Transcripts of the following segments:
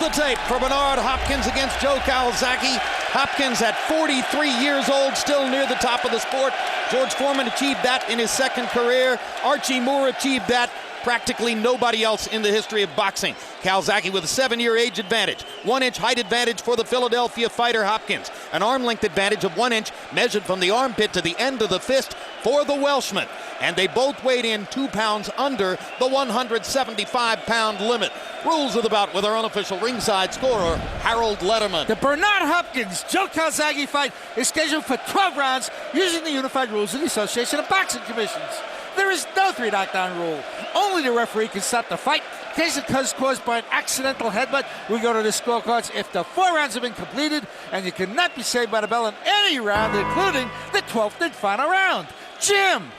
the tape for Bernard Hopkins against Joe Calzaghe. Hopkins at 43 years old, still near the top of the sport. George Foreman achieved that in his second career. Archie Moore achieved that. Practically nobody else in the history of boxing. Calzaghe with a 7-year age advantage. 1-inch height advantage for the Philadelphia fighter Hopkins. An arm length advantage of 1 inch measured from the armpit to the end of the fist for the Welshman. And they both weighed in 2 pounds under the 175-pound limit. Rules of the bout with our unofficial ringside scorer, Harold Letterman. The Bernard Hopkins-Joe Calzaghe fight is scheduled for 12 rounds using the unified rules of the Association of Boxing Commissions. There is no 3 knockdown rule. Only the referee can stop the fight. In case it is caused by an accidental headbutt, we go to the scorecards if the 4 rounds have been completed, and you cannot be saved by the bell in any round, including the 12th and final round. Jim!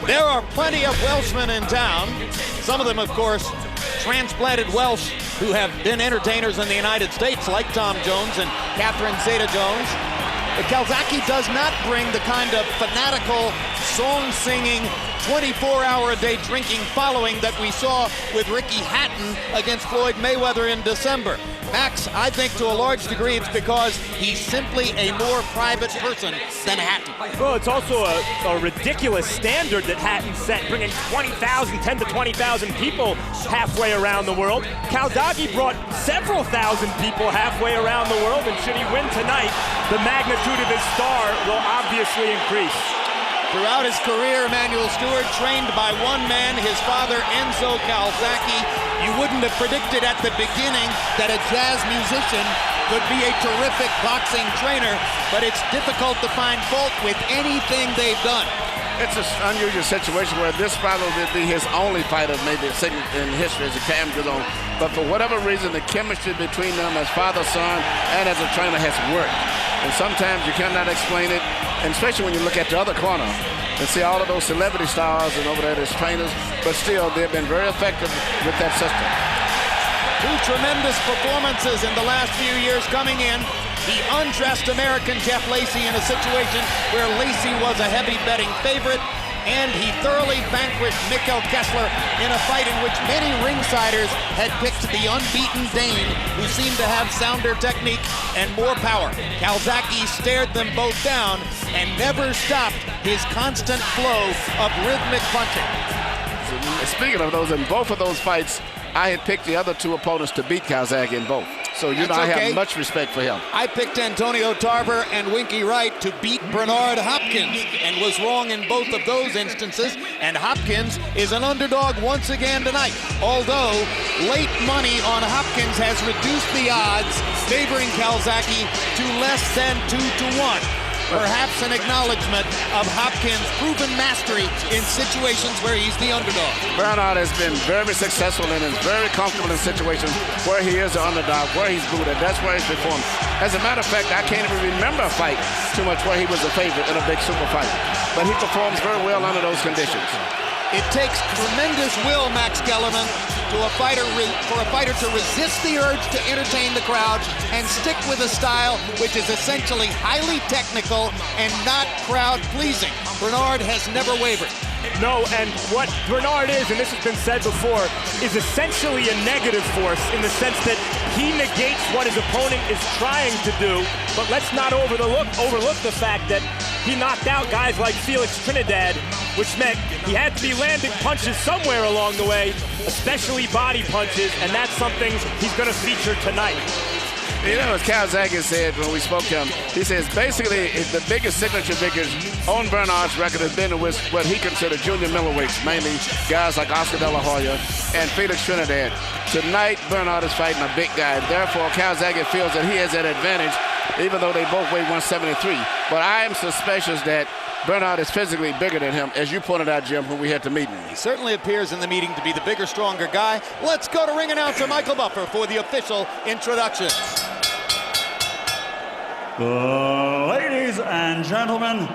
There are plenty of Welshmen in town. Some of them, of course, transplanted Welsh who have been entertainers in the United States, like Tom Jones and Catherine Zeta-Jones. But Calzaghe does not bring the kind of fanatical, song-singing, 24-hour-a-day drinking following that we saw with Ricky Hatton against Floyd Mayweather in December. Max, I think to a large degree it's because he's simply a more private person than Hatton. Well, it's also a ridiculous standard that Hatton set, bringing 10 to 20,000 people halfway around the world. Calzaghe brought several thousand people halfway around the world, and should he win tonight, the magnitude of his star will obviously increase. Throughout his career, Emanuel Stewart trained by one man, his father Enzo Calzaghe. You wouldn't have predicted at the beginning that a jazz musician could be a terrific boxing trainer, but it's difficult to find fault with anything they've done. It's an unusual situation where this probably will be his only fight of maybe in history as the camera goes on. But for whatever reason, the chemistry between them as father-son and as a trainer has worked. And sometimes you cannot explain it, and especially when you look at the other corner and see all of those celebrity stars and over there as trainers, but still they've been very effective with that system. 2 tremendous performances in the last few years coming in. He undressed American Jeff Lacey in a situation where Lacey was a heavy betting favorite, and he thoroughly vanquished Mikkel Kessler in a fight in which many ringsiders had picked the unbeaten Dane, who seemed to have sounder technique and more power. Calzaghe stared them both down and never stopped his constant flow of rhythmic punching. Speaking of those, in both of those fights, I had picked the other 2 opponents to beat Calzaghe in both. So you know I have much respect for him. I picked Antonio Tarver and Winky Wright to beat Bernard Hopkins and was wrong in both of those instances. And Hopkins is an underdog once again tonight. Although late money on Hopkins has reduced the odds, favoring Calzaghe to less than 2-1. Perhaps an acknowledgement of Hopkins' proven mastery in situations where he's the underdog. Bernard has been very successful and is very comfortable in situations where he is the underdog, where he's booted. That's where he's performed. As a matter of fact, I can't even remember a fight too much where he was a favorite in a big super fight. But he performs very well under those conditions. It takes tremendous will, Max Kellerman, for a fighter to resist the urge to entertain the crowd and stick with a style which is essentially highly technical and not crowd-pleasing. Bernard has never wavered. No, and what Bernard is, and this has been said before, is essentially a negative force in the sense that he negates what his opponent is trying to do, but let's not overlook the fact that he knocked out guys like Felix Trinidad, which meant he had to be landing punches somewhere along the way, especially body punches, and that's something he's going to feature tonight. You know, as Calzaghe said when we spoke to him, he says basically the biggest signature figures on Bernard's record has been with what he considered junior middleweights, mainly guys like Oscar De La Hoya and Felix Trinidad. Tonight, Bernard is fighting a big guy. Therefore, Calzaghe feels that he has that advantage, even though they both weigh 173. But I am suspicious that Bernard is physically bigger than him, as you pointed out, Jim, when we had the meeting. He certainly appears in the meeting to be the bigger, stronger guy. Let's go to ring announcer Michael Buffer for the official introduction. Ladies and gentlemen,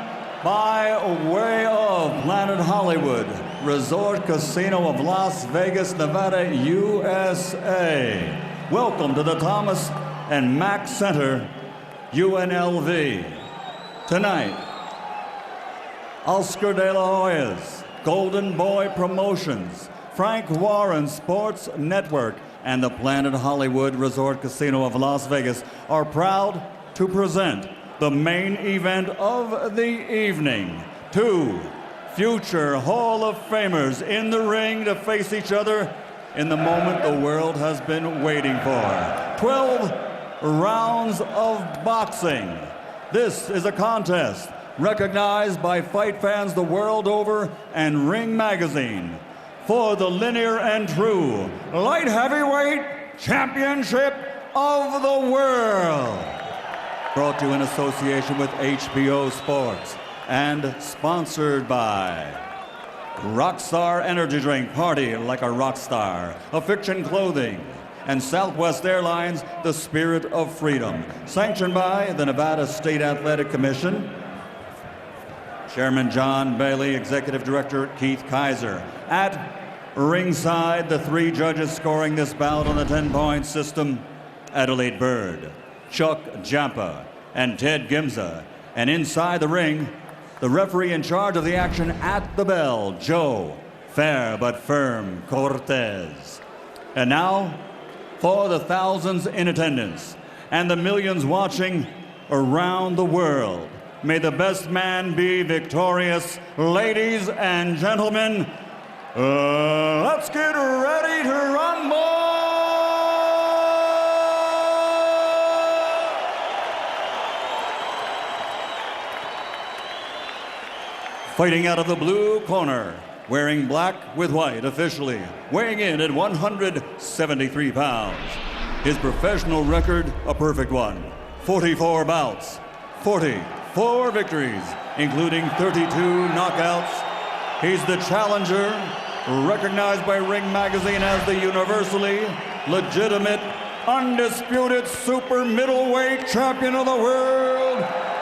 by way of Planet Hollywood, Resort Casino of Las Vegas, Nevada, USA, welcome to the Thomas and Mack Center, UNLV. Tonight, Oscar De La Hoya's Golden Boy Promotions Frank Warren Sports Network, and the Planet Hollywood Resort Casino of Las Vegas are proud to present the main event of the evening. Two future Hall of Famers in the ring to face each other in the moment the world has been waiting for. 12 rounds of boxing. This is a contest recognized by fight fans the world over and Ring Magazine for the linear and true light heavyweight championship of the world. Brought to you in association with HBO Sports and sponsored by Rockstar Energy Drink, party like a rock star, Affliction Clothing, and Southwest Airlines, the Spirit of Freedom. Sanctioned by the Nevada State Athletic Commission, Chairman John Bailey, Executive Director Keith Kaiser. At ringside, the three judges scoring this bout on the 10-point system, Adelaide Bird, Chuck Jampa, and Ted Gimza. And inside the ring, the referee in charge of the action at the bell, Joe Fair but Firm Cortez. And now, for the thousands in attendance and the millions watching around the world, may the best man be victorious. Ladies and gentlemen, let's get ready to rumble! Fighting out of the blue corner, wearing black with white officially, weighing in at 173 pounds. His professional record, a perfect one. 44 bouts, 44 victories, including 32 knockouts. He's the challenger, recognized by Ring Magazine as the universally legitimate, undisputed super middleweight champion of the world,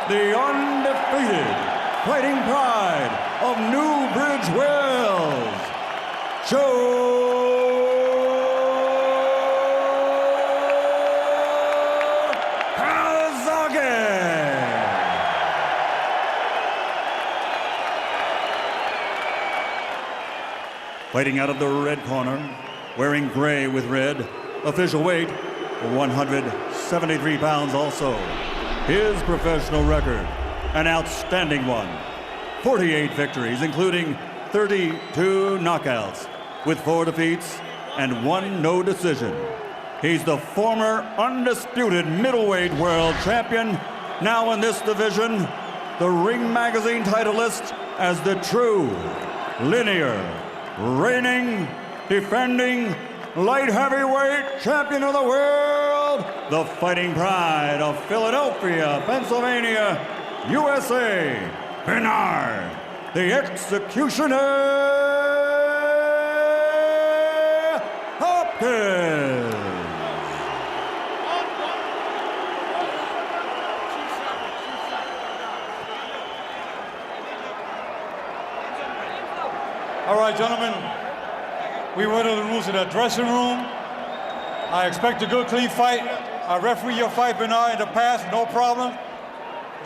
the undefeated fighting pride of Newbridge, Wales, Joe Calzaghe. Fighting out of the red corner, wearing gray with red, official weight 173 pounds also. His professional record, an outstanding one. 48 victories, including 32 knockouts, with 4 defeats and 1 no decision. He's the former undisputed middleweight world champion, now in this division, the Ring Magazine title list as the true, linear, reigning, defending, light heavyweight champion of the world, the fighting pride of Philadelphia, Pennsylvania, USA, Bernard, the Executioner Hopkins. All right, gentlemen, we went over the rules in the dressing room. I expect a good, clean fight. I referee your fight, Bernard, in the past, no problem.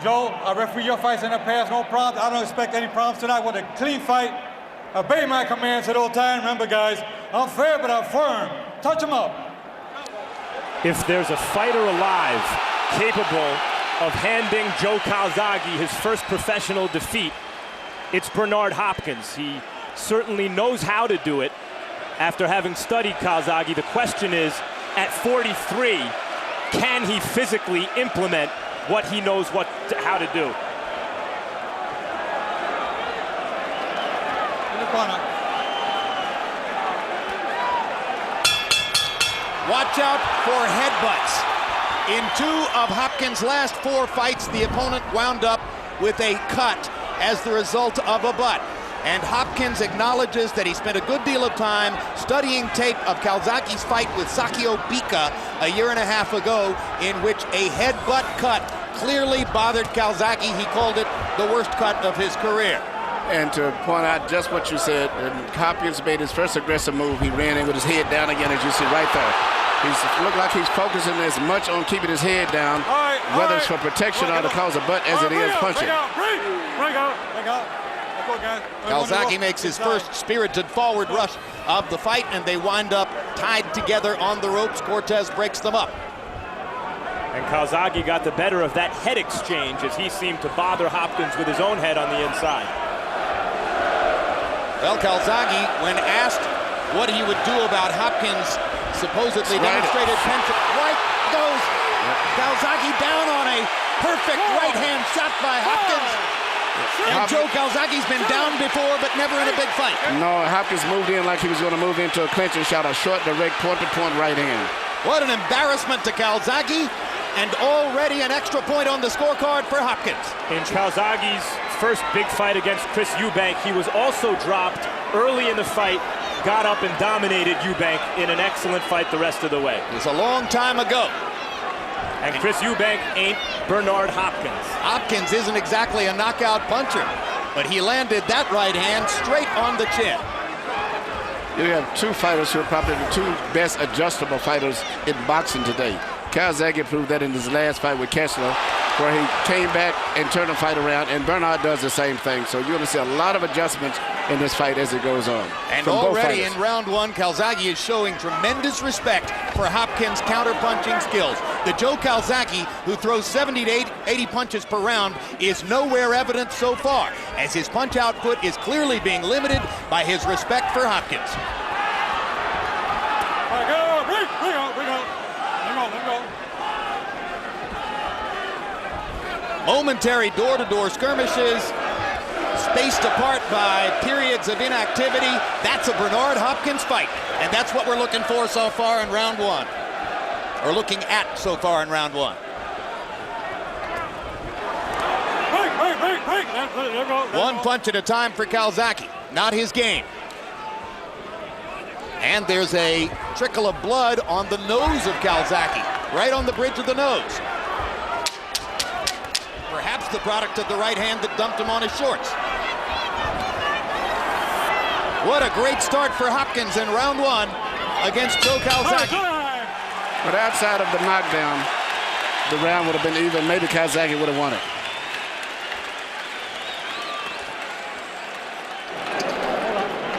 Joe, I referee your fights in the past, no problems. I don't expect any problems tonight. I want a clean fight. Obey my commands at all times. Remember, guys, I'm fair, but I'm firm. Touch him up. If there's a fighter alive capable of handing Joe Calzaghe his first professional defeat, it's Bernard Hopkins. He certainly knows how to do it after having studied Calzaghe. The question is, at 43, can he physically implement what he knows how to do? In the corner. Watch out for headbutts. In 2 of Hopkins' last 4 fights, the opponent wound up with a cut as the result of a butt. And Hopkins acknowledges that he spent a good deal of time studying tape of Calzaghe's fight with Sakio Bika a year and a half ago, in which a headbutt cut clearly bothered Calzaghe. He called it the worst cut of his career. And to point out just what you said, Hopkins made his first aggressive move. He ran in with his head down again, as you see right there. He's looked like he's focusing as much on keeping his head down, whether it's for protection or to cause a butt as it is punching. Break out. go, guys. Calzaghe makes his first spirited forward rush of the fight, and they wind up tied together on the ropes. Cortez breaks them up. And Calzaghe got the better of that head exchange as he seemed to bother Hopkins with his own head on the inside. Well, Calzaghe, when asked what he would do about Hopkins' supposedly demonstrated penchant, right goes Calzaghe down on a perfect right-hand shot by Hopkins. And Joe Calzaghe's been down before, but never in a big fight. No, Hopkins moved in like he was going to move into a clinch and shot a short, direct, point-to-point right hand. What an embarrassment to Calzaghe, and already an extra point on the scorecard for Hopkins. In Calzaghe's first big fight against Chris Eubank, he was also dropped early in the fight, got up and dominated Eubank in an excellent fight the rest of the way. It was a long time ago. And Chris Eubank ain't Bernard Hopkins. Hopkins isn't exactly a knockout puncher, but he landed that right hand straight on the chin. You have two fighters who are probably the two best adjustable fighters in boxing today. Calzaghe proved that in his last fight with Kessler, where he came back and turned the fight around, and Bernard does the same thing. So you're going to see a lot of adjustments in this fight as it goes on. And already in round one, Calzaghe is showing tremendous respect for Hopkins' counter-punching skills. The Joe Calzaghe, who throws 70 to 80 punches per round, is nowhere evident so far, as his punch output is clearly being limited by his respect for Hopkins. All right, go, bring out. Let go. Momentary door-to-door skirmishes, spaced apart by periods of inactivity. That's a Bernard Hopkins fight, and that's what we're looking for so far in round one, or looking at so far in round one. One punch at a time for Calzaghe, not his game. And there's a trickle of blood on the nose of Calzaghe, right on the bridge of the nose. Perhaps the product of the right hand that dumped him on his shorts. What a great start for Hopkins in round one against Joe Calzaghe. But outside of the knockdown, the round would have been even. Maybe Calzaghe would have won it.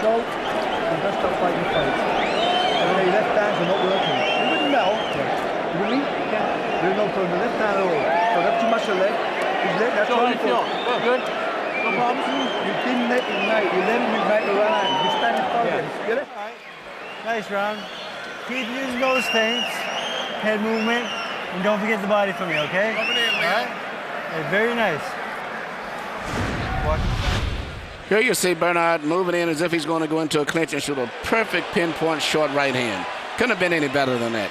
Joe, you best stop fighting fights. Your left hands are not working. You wouldn't know. You with me? Yeah. There's no problem. Left hand at all. So that's too much of leg. His leg, that's all you feel. Good. No problem. You didn't let him night. You let him make the round. You stand in front of him. Get it? All right. Nice round. Keep using those feints, head movement, and don't forget the body for me, okay? All right? Yeah, very nice. Watch. Here you see Bernard moving in as if he's going to go into a clinch and shoot a perfect pinpoint short right hand. Couldn't have been any better than that.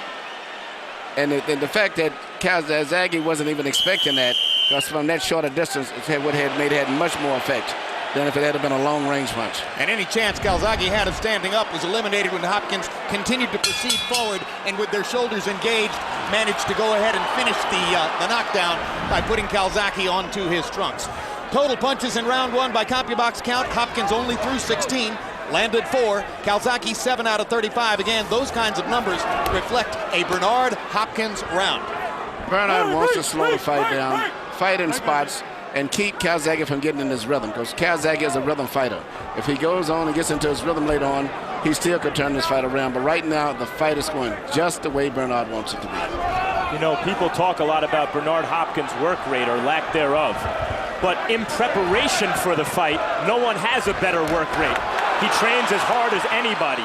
And the fact that Calzaghe wasn't even expecting that, because from that shorter distance, it would have had much more effect than if it had been a long-range punch. And any chance Calzaghe had of standing up was eliminated when Hopkins continued to proceed forward, and with their shoulders engaged, managed to go ahead and finish the knockdown by putting Calzaghe onto his trunks. Total punches in round one by CompuBox count. Hopkins only threw 16, landed 4. Calzaghe 7 out of 35. Again, those kinds of numbers reflect a Bernard Hopkins round. Bernard wants to slow the fight down, fight in spots, and keep Calzaghe from getting in his rhythm, because Calzaghe is a rhythm fighter. If he goes on and gets into his rhythm later on, he still could turn this fight around. But right now, the fight is going just the way Bernard wants it to be. You know, people talk a lot about Bernard Hopkins' work rate or lack thereof. But in preparation for the fight, no one has a better work rate. He trains as hard as anybody.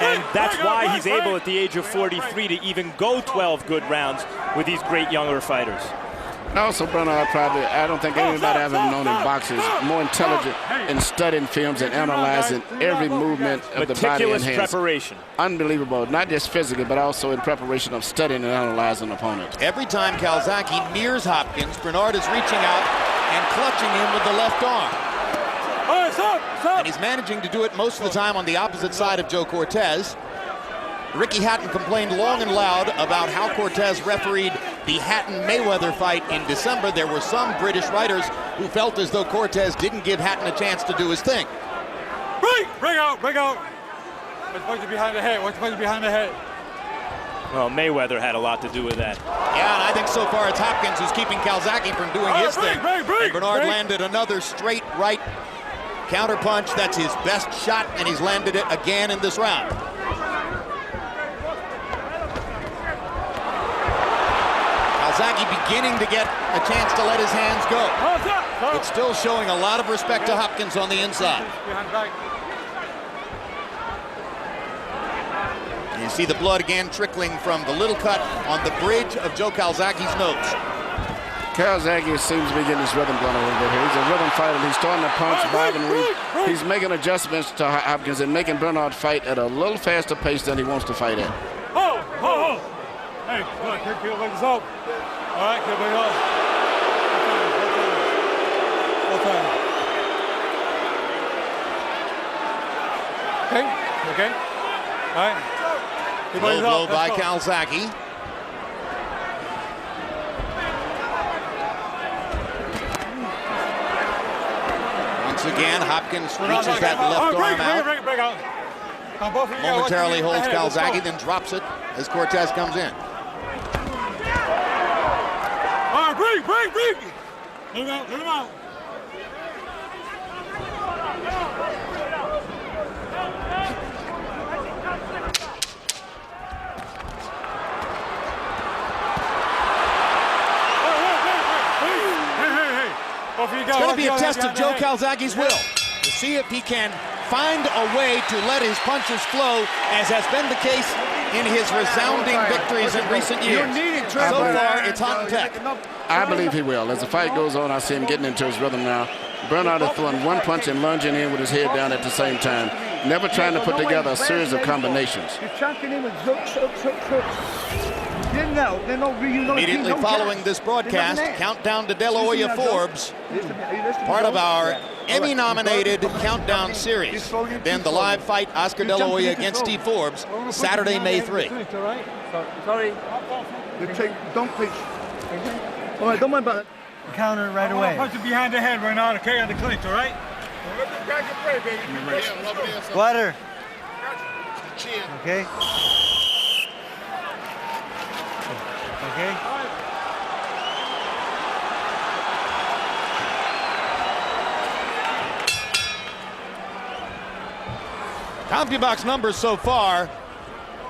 And that's why he's able at the age of 43 to even go 12 good rounds with these great younger fighters. Also, Bernard probably, I don't think anybody I've ever known in boxing is more intelligent in studying films and analyzing every movement of the body and Meticulous hands. preparation. Unbelievable, not just physically, but also in preparation of studying and analyzing opponents. Every time Calzaghe nears Hopkins, Bernard is reaching out and clutching him with the left arm. And he's managing to do it most of the time on the opposite side of Joe Cortez. Ricky Hatton complained long and loud about how Cortez refereed the Hatton-Mayweather fight in December. There were some British writers who felt as though Cortez didn't give Hatton a chance to do his thing. Bring out. What's punch behind the head? Well, Mayweather had a lot to do with that. Yeah, and I think so far it's Hopkins who's keeping Calzaghe from doing his thing. And Bernard landed another straight right Counterpunch, that's his best shot, and he's landed it again in this round. Calzaghe beginning to get a chance to let his hands go. But still showing a lot of respect to Hopkins on the inside. And you see the blood again trickling from the little cut on the bridge of Joe Calzaghe's nose. Calzaghe seems to be getting his rhythm going a little bit here. He's a rhythm fighter. He's starting to punch, vibe, and read. He's making adjustments to Hopkins and making Bernard fight at a little faster pace than he wants to fight at. Hey, keep your legs up. All right, keep your legs up. Okay. All right. Low blow by Calzaghe. Once again, Hopkins reaches that left arm out. Momentarily holds Calzaghe, then drops it as Cortez comes in. All right, break. Let him out. It's going to be a test of Joe Calzaghe's will to see if he can find a way to let his punches flow, as has been the case in his resounding victories in recent years. So far, it's hot and tech. I believe he will. As the fight goes on, I see him getting into his rhythm now. Bernard is throwing one punch and lunging in with his head down at the same time, never trying to put together a series of combinations. You're chanting him with hooks. Immediately following this broadcast, countdown to De La Hoya Forbes, part of our Emmy-nominated countdown series. Then the live fight, Oscar De La Hoya against Steve Forbes, Saturday, May 3. Sorry. Don't please. All right, don't mind about it. Counter right away. Punch it behind the head right now, okay, on the clinch, all right? Glider. Okay. Okay. CompuBox numbers so far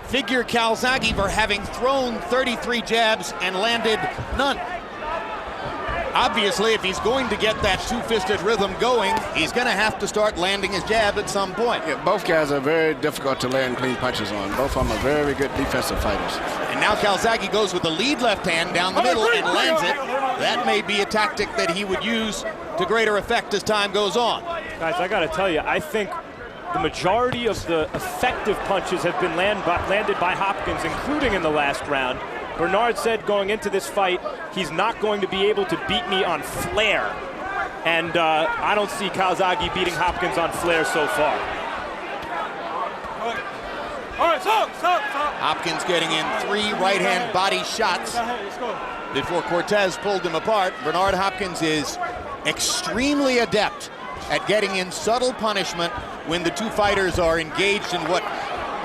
figure Calzaghe for having thrown 33 jabs and landed none. Obviously, if he's going to get that two-fisted rhythm going, he's going to have to start landing his jab at some point. Yeah, both guys are very difficult to land clean punches on. Both of them are very good defensive fighters. And now Calzaghe goes with the lead left hand down the middle and lands it. That may be a tactic that he would use to greater effect as time goes on. Guys, I got to tell you, I think the majority of the effective punches have been landed by Hopkins, including in the last round. Bernard said going into this fight, he's not going to be able to beat me on flair. And I don't see Calzaghe beating Hopkins on flair so far. All right, stop. Hopkins getting in 3 right-hand body shots before Cortez pulled him apart. Bernard Hopkins is extremely adept at getting in subtle punishment when the two fighters are engaged in what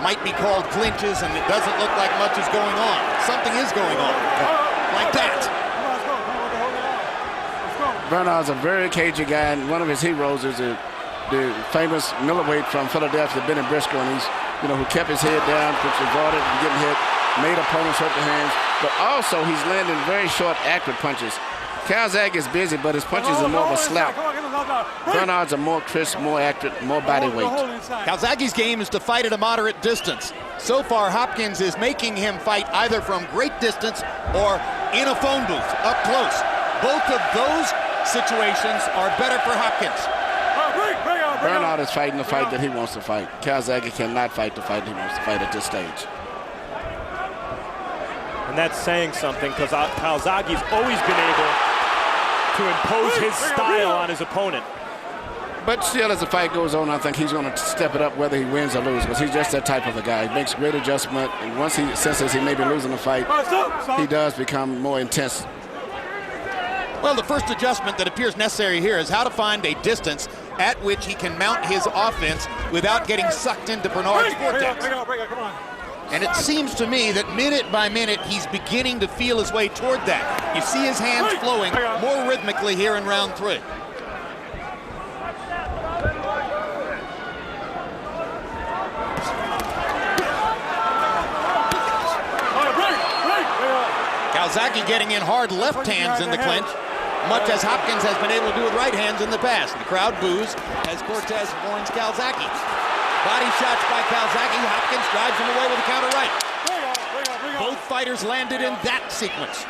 might be called clinches, and it doesn't look like much is going on. Something is going on, like that. Bernard's a very cagey guy, and one of his heroes is the famous middleweight from Philadelphia, Benny Briscoe, and he's, who kept his head down, which avoided from getting hit, made opponents hurt their hands, but also he's landing very short, accurate punches. Calzaghe is busy, but his punches are more of a slap. Bernard's are more crisp, more accurate, more body weight. Calzaghe's game is to fight at a moderate distance. So far, Hopkins is making him fight either from great distance or in a phone booth, up close. Both of those situations are better for Hopkins. Bernard is fighting the fight that he wants to fight. Calzaghe cannot fight the fight he wants to fight at this stage. And that's saying something, because Calzaghe's always been able to impose his style on his opponent. But still, as the fight goes on, I think he's going to step it up whether he wins or loses, because he's just that type of a guy. He makes great adjustment, and once he senses he may be losing the fight, he does become more intense. Well, the first adjustment that appears necessary here is how to find a distance at which he can mount his offense without getting sucked into Bernard's vortex. And it seems to me that minute by minute, he's beginning to feel his way toward that. You see his hands flowing more rhythmically here in round 3. Calzaghe getting in hard left hands in the clinch, much as Hopkins has been able to do with right hands in the past. The crowd boos as Cortez warns Calzaghe. Body shots by Calzaghe. Hopkins drives him away with a counter right. Both fighters landed in that sequence.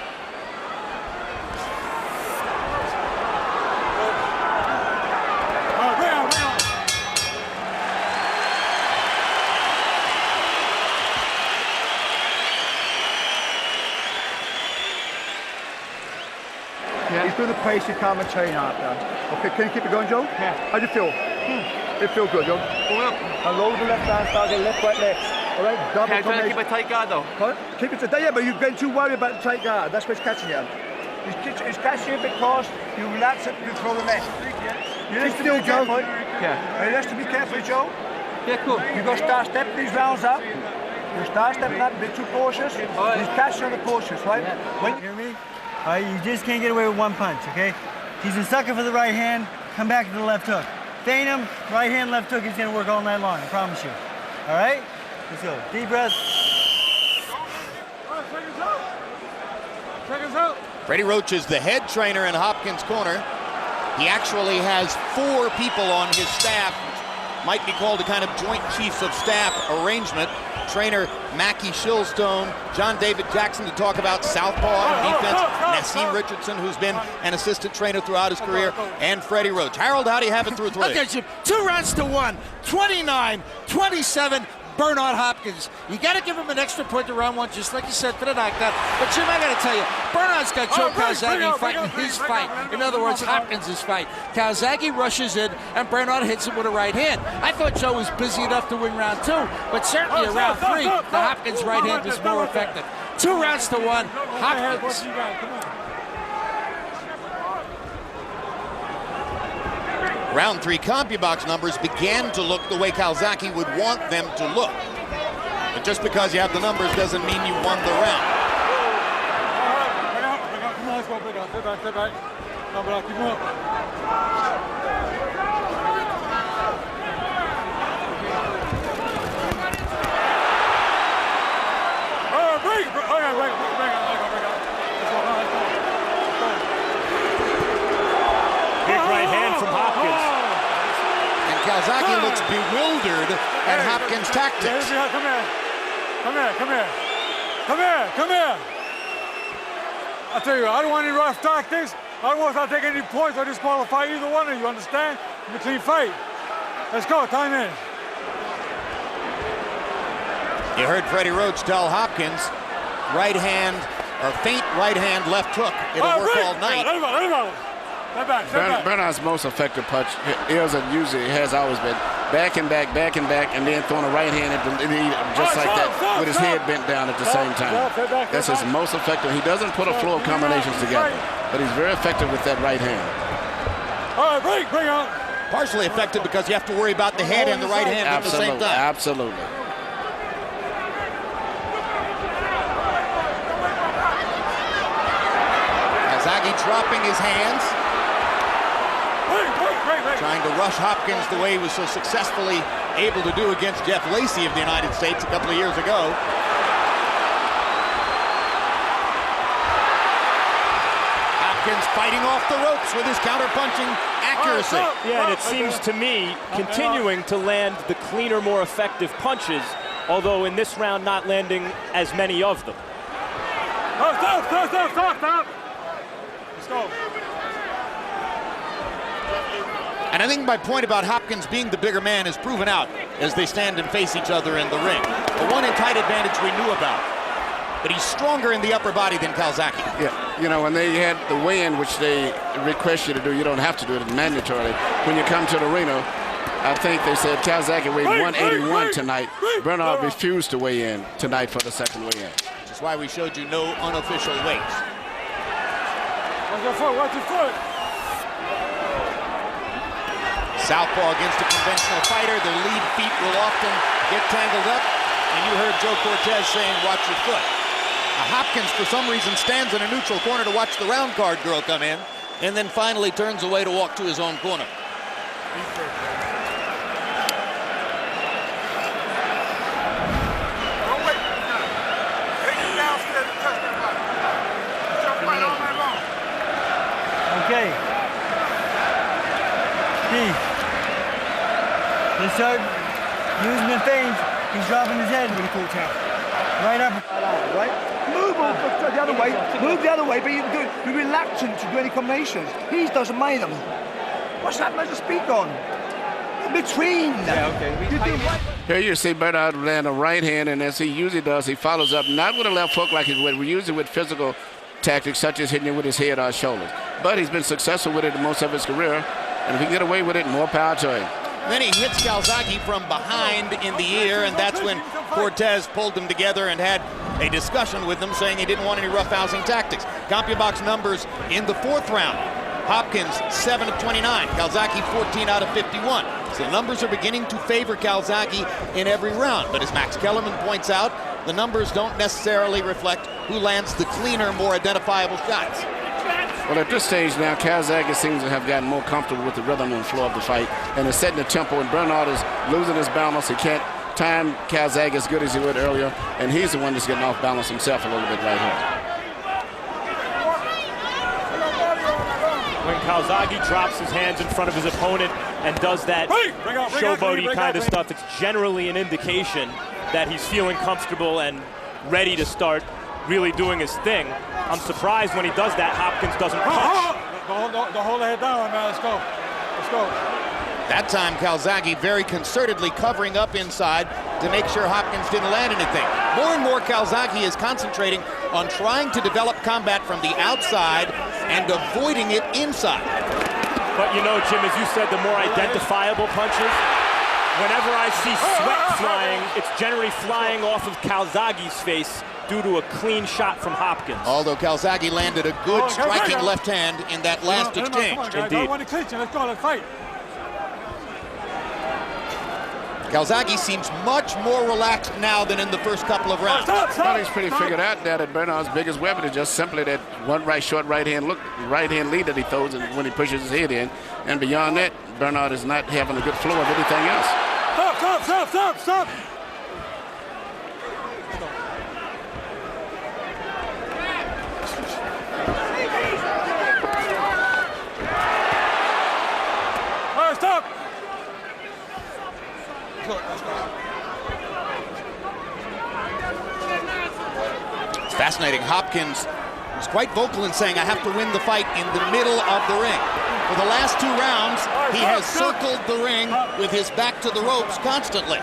He's doing the pace you can't maintain after. Okay, can you keep it going, Joe? Yeah. How do you feel? It feels good, Joe. And load the left hand, target left, right, left. All right, double. Yeah, trying to keep a tight guard though. Keep it today, yeah, but you've been too worried about the tight guard. That's what's catching you. He's catching you because you relax it, you throw the net. You have to be careful. Yeah. You have to be careful, Joe. Yeah, cool. You got to start stepping these rounds up. You start stepping up, a bit too cautious. He's catching the cautious, right? You hear me? All right, you just can't get away with one punch, okay? He's been sucking for the right hand, come back to the left hook. Feint him, right hand, left hook, he's gonna work all night long, I promise you. All right? Let's go. Deep breath. Freddie Roach is the head trainer in Hopkins' corner. He actually has 4 people on his staff, which might be called a kind of joint chiefs of staff arrangement. Trainer Mackie Shillstone, John David Jackson to talk about southpaw defense, Nassim Richardson, who's been an assistant trainer throughout his career, and Freddie Roach. Harold, how do you have it through 3? Okay, Jim, 2 rounds to 1, 29-27. Bernard Hopkins. You got to give him an extra point to round 1, just like you said, for the knockout. But Jim, I got to tell you, Bernard's got Joe Calzaghe fighting his fight. In other words, Hopkins' fight. Calzaghe rushes in, and Bernard hits him with a right hand. I thought Joe was busy enough to win round 2, but certainly in round 3, the Hopkins right hand was more effective. 2 rounds to 1, Hopkins. Round 3 CompuBox numbers began to look the way Calzaghe would want them to look. But just because you have the numbers doesn't mean you won the round. Come on, let's go. Sit back. Keep moving. Break. Big right hand from Hopkins. And Calzaghe looks bewildered at Hopkins' tactics. Come here. I tell you, I don't want any rough tactics. I don't want to take any points or disqualify either one of you, understand? It's a clean fight. Let's go, time in. You heard Freddie Roach tell Hopkins, right hand, or feint right hand, left hook. It'll work all night. Bernard's most effective punch is, and usually has always been, back and back, and then throwing a right hand at the knee, just like that, with his head bent down at the same time. That's his most effective. He doesn't put a flow of combinations together, but he's very effective with that right hand. All right, bring out. Partially effective because you have to worry about the head and the right hand at the same time. Absolutely. Calzaghe dropping his hands. Trying to rush Hopkins the way he was so successfully able to do against Jeff Lacey of the United States a couple of years ago. Hopkins fighting off the ropes with his counter-punching accuracy. Yeah, and it seems to me continuing to land the cleaner, more effective punches, although in this round not landing as many of them. Stop. Let's go. And I think my point about Hopkins being the bigger man is proven out as they stand and face each other in the ring. The one in-tight advantage we knew about. But he's stronger in the upper body than Calzaghe. Yeah, you know, when they had the weigh-in, which they request you to do, you don't have to do it mandatorily. When you come to the arena, I think they said Calzaghe weighed 181 tonight. Bernard refused to weigh in tonight for the second weigh-in. Which is why we showed you no unofficial weights. Watch your foot. Southpaw against a conventional fighter, their lead feet will often get tangled up. And you heard Joe Cortez saying, watch your foot. Hopkins, for some reason, stands in a neutral corner to watch the round card girl come in, and then finally turns away to walk to his own corner. start using the feints, he's dropping his head. Really cool tap. Right up. Right? Move the other way. Move the other way, but you're reluctant to do any combinations. He doesn't mind them. What's that meant to speak on? In between. Yeah, okay. Here you see Bernard land a right hand, and as he usually does, he follows up not with a left hook like he would, usually with physical tactics such as hitting it with his head or shoulders. But he's been successful with it most of his career, and if he can get away with it, more power to him. Then he hits Calzaghe from behind in the ear, and that's when Cortez pulled them together and had a discussion with them, saying he didn't want any roughhousing tactics. CompuBox numbers in the fourth round. Hopkins, 7 of 29. Calzaghe, 14 out of 51. So the numbers are beginning to favor Calzaghe in every round. But as Max Kellerman points out, the numbers don't necessarily reflect who lands the cleaner, more identifiable shots. Well, at this stage now, Calzaghe seems to have gotten more comfortable with the rhythm and flow of the fight and is setting the tempo, and Bernard is losing his balance. He can't time Calzaghe as good as he would earlier, and he's the one that's getting off balance himself a little bit right here. When Calzaghe drops his hands in front of his opponent and does that showboaty kind of stuff, it's generally an indication that he's feeling comfortable and ready to start really doing his thing. I'm surprised when he does that, Hopkins doesn't punch. Don't hold the head down, man. Let's go. Let's go. That time, Calzaghe very concertedly covering up inside to make sure Hopkins didn't land anything. More and more, Calzaghe is concentrating on trying to develop combat from the outside and avoiding it inside. But you know, Jim, as you said, the more identifiable punches, whenever I see sweat flying, it's generally flying off of Calzaghe's face due to a clean shot from Hopkins. Although Calzaghe landed a good striking left hand in that last exchange. Indeed. Let's go. Let's fight. Calzaghe seems much more relaxed now than in the first couple of rounds. Well, he's pretty figured out now that Bernard's biggest weapon is just simply that one short right hand lead that he throws when he pushes his head in. And beyond that, Bernard is not having a good flow of anything else. Stop. All right, stop. It's fascinating. Hopkins was quite vocal in saying, I have to win the fight in the middle of the ring. For the last 2 rounds, he has circled the ring with his back to the ropes constantly.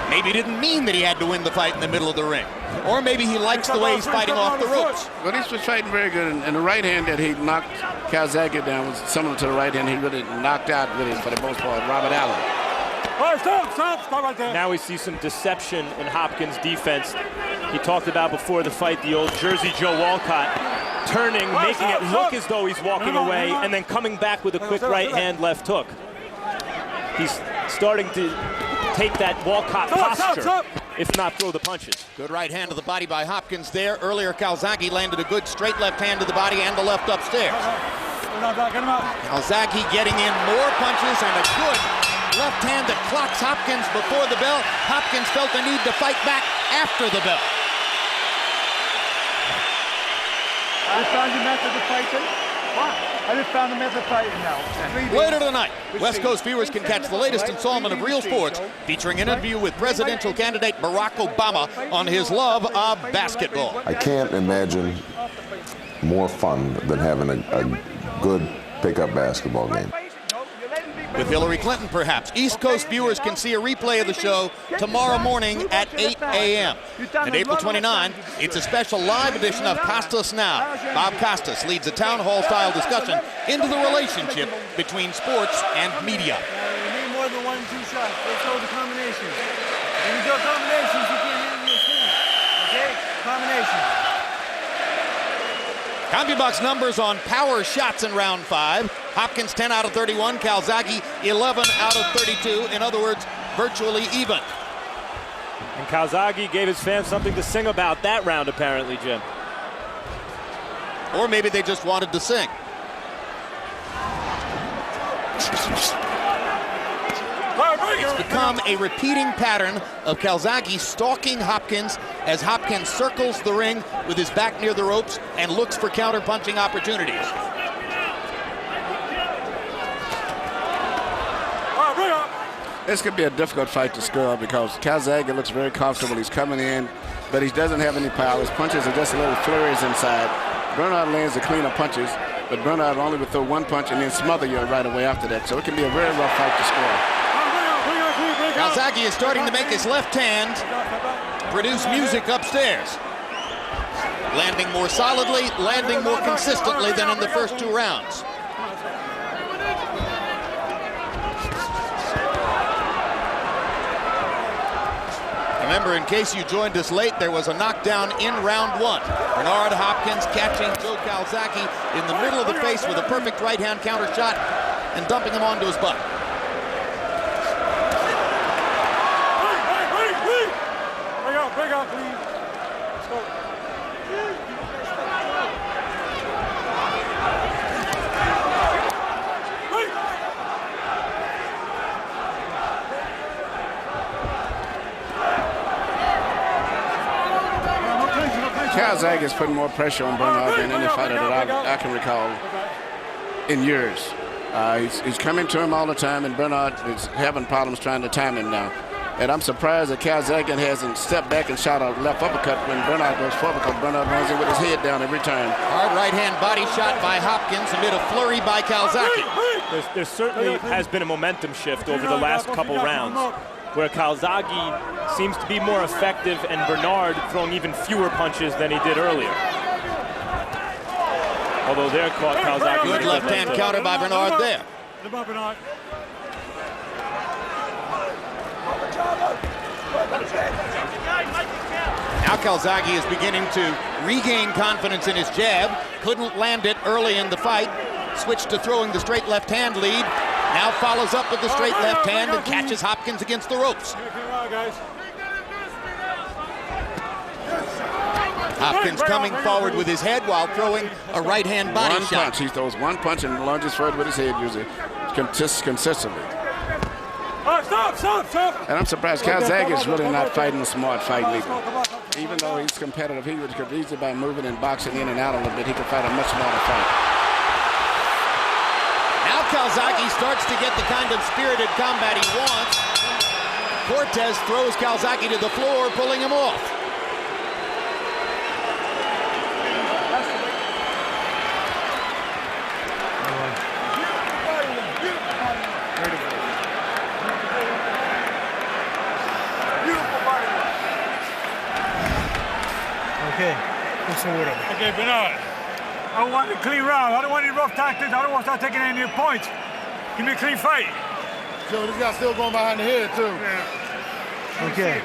Maybe he didn't mean that he had to win the fight in the middle of the ring. Or maybe he likes the way he's fighting off the ropes. Well, he's been fighting very good, and the right hand that he knocked Calzaghe down was similar to the right hand he really knocked out, really, for the most part, Robert Allen. All right, stop right there. Now we see some deception in Hopkins' defense. He talked about before the fight the old Jersey Joe Walcott turning, making it look as though he's walking away, and then coming back with a quick right hand left hook. He's starting to take that Walcott posture, if not throw the punches. Good right hand to the body by Hopkins there. Earlier, Calzaghe landed a good straight left hand to the body and the left upstairs. Calzaghe getting in more punches and a good left hand that clocks Hopkins before the bell. Hopkins felt the need to fight back after the bell. I found your method of fighting. What? I just found the method of fighting now. Later tonight, West Coast viewers can catch the latest installment of Real Sports, featuring an interview with presidential candidate Barack Obama on his love of basketball. I can't imagine more fun than having a good pickup basketball game. With Hillary Clinton, perhaps. East Coast viewers can see a replay of the show tomorrow morning at 8 a.m. And April 29, it's a special live edition of Costas Now. Bob Costas leads a town hall-style discussion into the relationship between sports and media. You need more than 1 and 2 shots. Let's go to combinations. When you go combinations, you can't hit your team. Okay? Combinations. CompuBox numbers on power shots in round 5. Hopkins 10 out of 31, Calzaghe 11 out of 32. In other words, virtually even. And Calzaghe gave his fans something to sing about that round, apparently, Jim. Or maybe they just wanted to sing. It's become a repeating pattern of Calzaghe stalking Hopkins as Hopkins circles the ring with his back near the ropes and looks for counter-punching opportunities. This could be a difficult fight to score because Calzaghe looks very comfortable. He's coming in, but he doesn't have any power. His punches are just a little flurries inside. Bernard lands the cleaner punches, but Bernard only would throw one punch and then smother you right away after that. So it can be a very rough fight to score. Calzaghe is starting to make his left hand produce music upstairs. Landing more solidly, landing more consistently than in the first 2 rounds. Remember, in case you joined us late, there was a knockdown in round 1. Bernard Hopkins catching Joe Calzaghe in the middle of the face with a perfect right-hand counter shot and dumping him onto his butt. Break out, please. Let's go. Calzaghe is putting more pressure on Bernard than any fighter that I can recall in years. He's coming to him all the time, and Bernard is having problems trying to time him now. And I'm surprised that Calzaghe hasn't stepped back and shot a left uppercut when Bernard goes forward, because Bernard runs in with his head down every time. Hard right-hand body shot by Hopkins amid a flurry by Calzaghe. There certainly has been a momentum shift over the last couple rounds, where Calzaghe seems to be more effective and Bernard throwing even fewer punches than he did earlier. Although they're caught Calzaghe. Good left-hand counter by Bernard there. Now Calzaghe is beginning to regain confidence in his jab. Couldn't land it early in the fight. Switched to throwing the straight left hand lead. Now follows up with the straight left hand and catches Hopkins against the ropes. Hopkins coming forward with his head while throwing a right hand body shot. One punch. He throws one punch and lunges forward with his head usually consistently. Stop. And I'm surprised Calzaghe is really not fighting a smart fight either. Even though he's competitive, he could easily, by moving and boxing in and out a little bit, he could fight a much smarter fight. Now Calzaghe starts to get the kind of spirited combat he wants. Cortez throws Calzaghe to the floor, pulling him off. Okay, what's the order? Okay, Bernard. I want a clean round. I don't want any rough tactics. I don't want to start taking any new points. Give me a clean fight. Joe, this guy's still going behind the head, too. Yeah. Okay.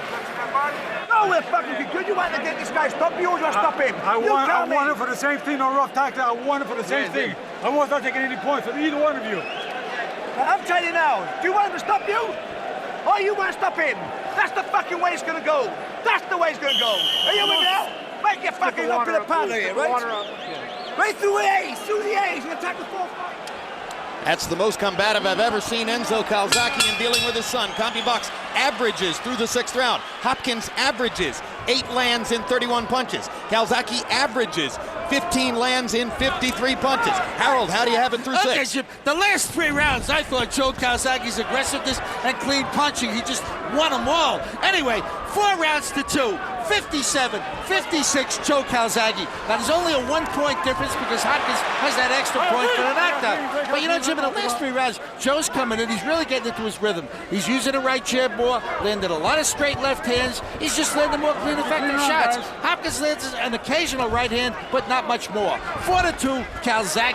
No, we're fucking good. You want to get this guy stop you or you stop him? I want it for the same thing, no rough tactics. I want it for the same thing. I won't start taking any points from either one of you. I'm telling you now, do you want him to stop you? Or you want to stop him? That's the fucking way it's going to go. That's the way it's going to go. Are you with me now? Make your fucking up in the powder here, right? Right through the A's, and attack the fourth. That's the most combative I've ever seen Enzo Calzaghe in dealing with his son. CompuBox averages through the 6th round. Hopkins averages 8 lands in 31 punches. Calzaghe averages 15 lands in 53 punches. Harold, how do you have it through 6? Okay, Jim, the last 3 rounds, I thought Joe Calzaghe's aggressiveness and clean punching, he just won them all. Anyway, 4 rounds to 2. 57, 56, Joe Calzaghe. Now, there's only a 1-point difference because Hopkins has that extra point for the knockdown. But you know, Jim, in the last 3 rounds, Joe's coming in. He's really getting into his rhythm. He's using the right jab more, landed a lot of straight left hands. He's just landing more clean, effective shots. Hopkins lands an occasional right hand, but not much more. 4-2, Calzaghe.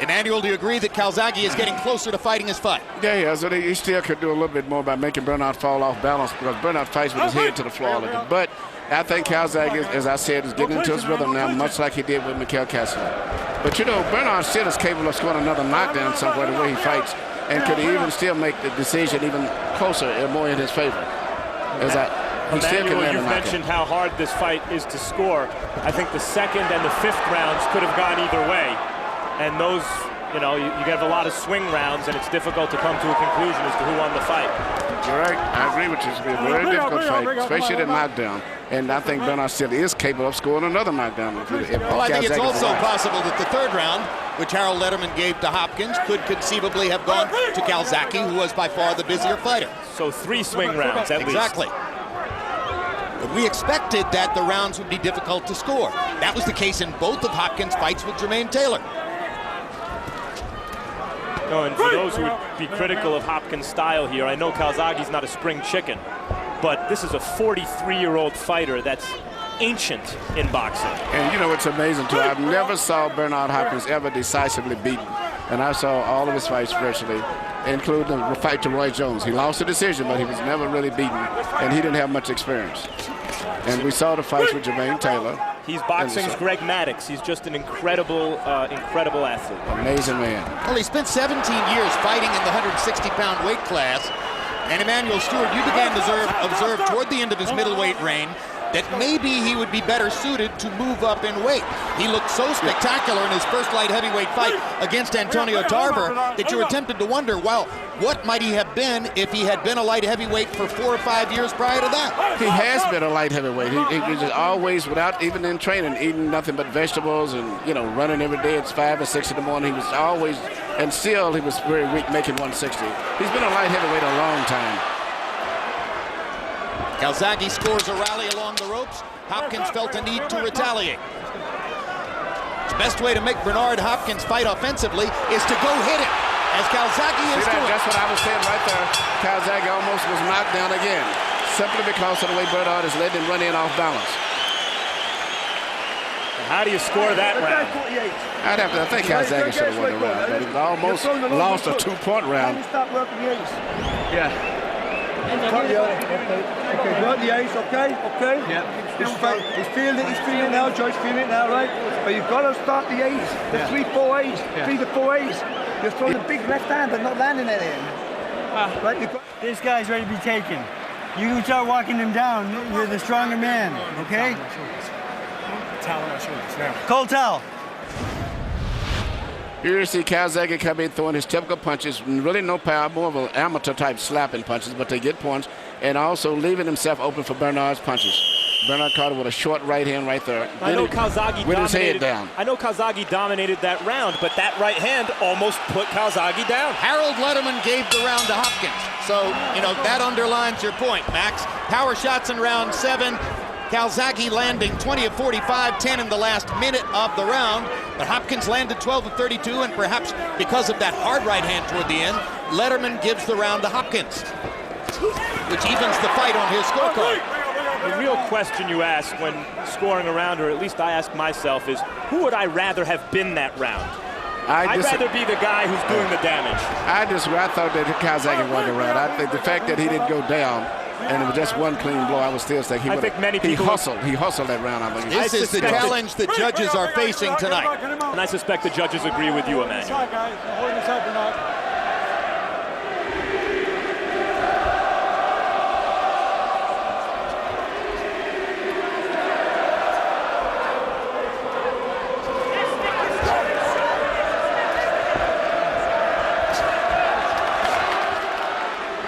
Emmanuel, do you agree that Calzaghe is getting closer to fighting his fight? Yeah, so he still could do a little bit more by making Bernard fall off balance, because Bernard fights with his head to the floor all of it. But I think Calzaghe, as I said, is getting into his rhythm now, much like he did with Mikhail Kassler. But you know, Bernard still is capable of scoring another knockdown somewhere the way he fights, and could even still make the decision even closer and more in his favor. Emmanuel, you've mentioned how hard this fight is to score. I think the 2nd and the 5th rounds could have gone either way. And those, you know, you have a lot of swing rounds, and it's difficult to come to a conclusion as to who won the fight. You're right. I agree with you. It's going to be a very difficult fight, especially the knockdown. And I think Bernard still is capable of scoring another knockdown. Well, I think it's also possible that the 3rd round which Harold Letterman gave to Hopkins, could conceivably have gone to Calzaghe, who was by far the busier fighter. So 3 swing rounds at least. Exactly. But we expected that the rounds would be difficult to score. That was the case in both of Hopkins' fights with Jermaine Taylor. No, and for those who would be critical of Hopkins' style here, I know Calzaghe's not a spring chicken, but this is a 43-year-old fighter that's ancient in boxing. And you know what's amazing too? I've never saw Bernard Hopkins ever decisively beaten. And I saw all of his fights virtually, including the fight to Roy Jones. He lost the decision, but he was never really beaten, and he didn't have much experience. And we saw the fights with Jermaine Taylor. He's boxing's Greg Maddux. He's just an incredible athlete. Amazing man. Well, he spent 17 years fighting in the 160-pound weight class. And Emmanuel Stewart, you began to observe toward the end of his middleweight reign that maybe he would be better suited to move up in weight. He looked so spectacular in his first light heavyweight fight against Antonio Tarver that you were tempted to wonder, well, what might he have been if he had been a light heavyweight for 4 or 5 years prior to that? He has been a light heavyweight. He was always, without even in training, eating nothing but vegetables and, you know, running every day. It's 5 or 6 in the morning. He was always, and still he was very weak, making 160. He's been a light heavyweight a long time. Calzaghe scores a rally along the ropes. Hopkins felt a need to retaliate. The best way to make Bernard Hopkins fight offensively is to go hit him, as Calzaghe is doing. That's what I was saying right there. Calzaghe almost was knocked down again, simply because of the way Bernard is letting him run in off balance. How do you score that round? I think Calzaghe should have won the round, but he almost lost a 2-point round. Yeah. Okay, go on the ace, okay? Yeah. He's feeling it now, Joyce, feeling it now, right? But you've got to start the ace. The 3-4 ace, 3 to 4 ace. You're throwing a big left hand but not landing it in. Right? This guy's ready to be taken. You can start walking him down. You're the stronger man, okay? Towel on my shoulders now. Cold towel. Here you see Calzaghe come in throwing his typical punches, really no power, more of an amateur type slapping punches, but they get points, and also leaving himself open for Bernard's punches. Bernard caught him with a short right hand right there. I know Calzaghe with his head down. I know Calzaghe dominated that round, but that right hand almost put Calzaghe down. Harold Letterman gave the round to Hopkins. So, you know, that underlines your point, Max. Power shots in round 7. Calzaghe landing 20 of 45, 10 in the last minute of the round. But Hopkins landed 12 of 32, and perhaps because of that hard right hand toward the end, Letterman gives the round to Hopkins, which evens the fight on his scorecard. The real question you ask when scoring a round, or at least I ask myself, is who would I rather have been that round? I'd rather be the guy who's doing the damage. I thought that Calzaghe won the round. I think the fact that he didn't go down and it was just one clean blow, I would still say he hustled that round. I think. This is the challenge the judges are facing tonight. And I suspect the judges agree with you, Emmanuel.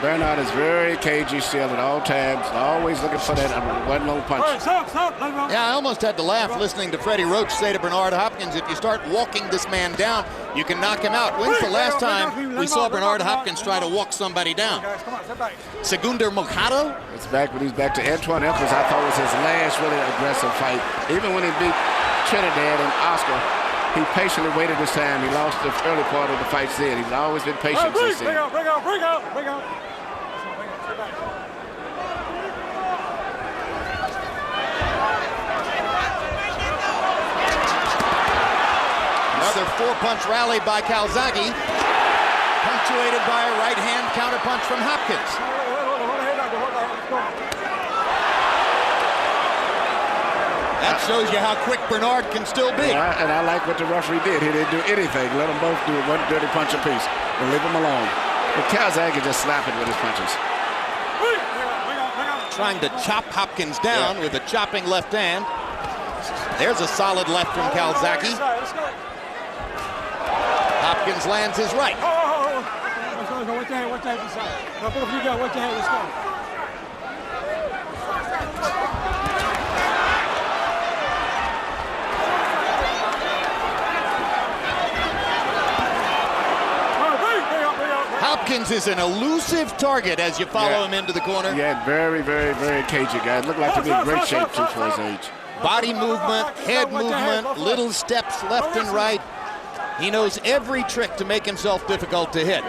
Bernard is very cagey still at all times, always looking for that one little punch. Yeah, I almost had to laugh listening to Freddie Roach say to Bernard Hopkins, if you start walking this man down, you can knock him out. When's the last time we saw Bernard Hopkins try to walk somebody down? Segundo Mojado? It's back when he's back to Antoine Elkins. I thought was his last really aggressive fight. Even when he beat Trinidad and Oscar, he patiently waited his time. He lost the early part of the fight then. He's always been patient since then. Bring out. Another 4-punch rally by Calzaghe, punctuated by a right-hand counterpunch from Hopkins. That shows you how quick Bernard can still be. And I like what the referee did. He didn't do anything. Let them both do one dirty punch apiece and leave them alone. But Calzaghe just slapping with his punches. Trying to chop Hopkins down with a chopping left hand. There's a solid left from Calzaghe. Hopkins lands his right. Hopkins is an elusive target as you follow him into the corner. Yeah, very, very, very cagey guy. Looked like to be in great shape, too, for his age. Body movement, head movement, little steps left and right. He knows every trick to make himself difficult to hit.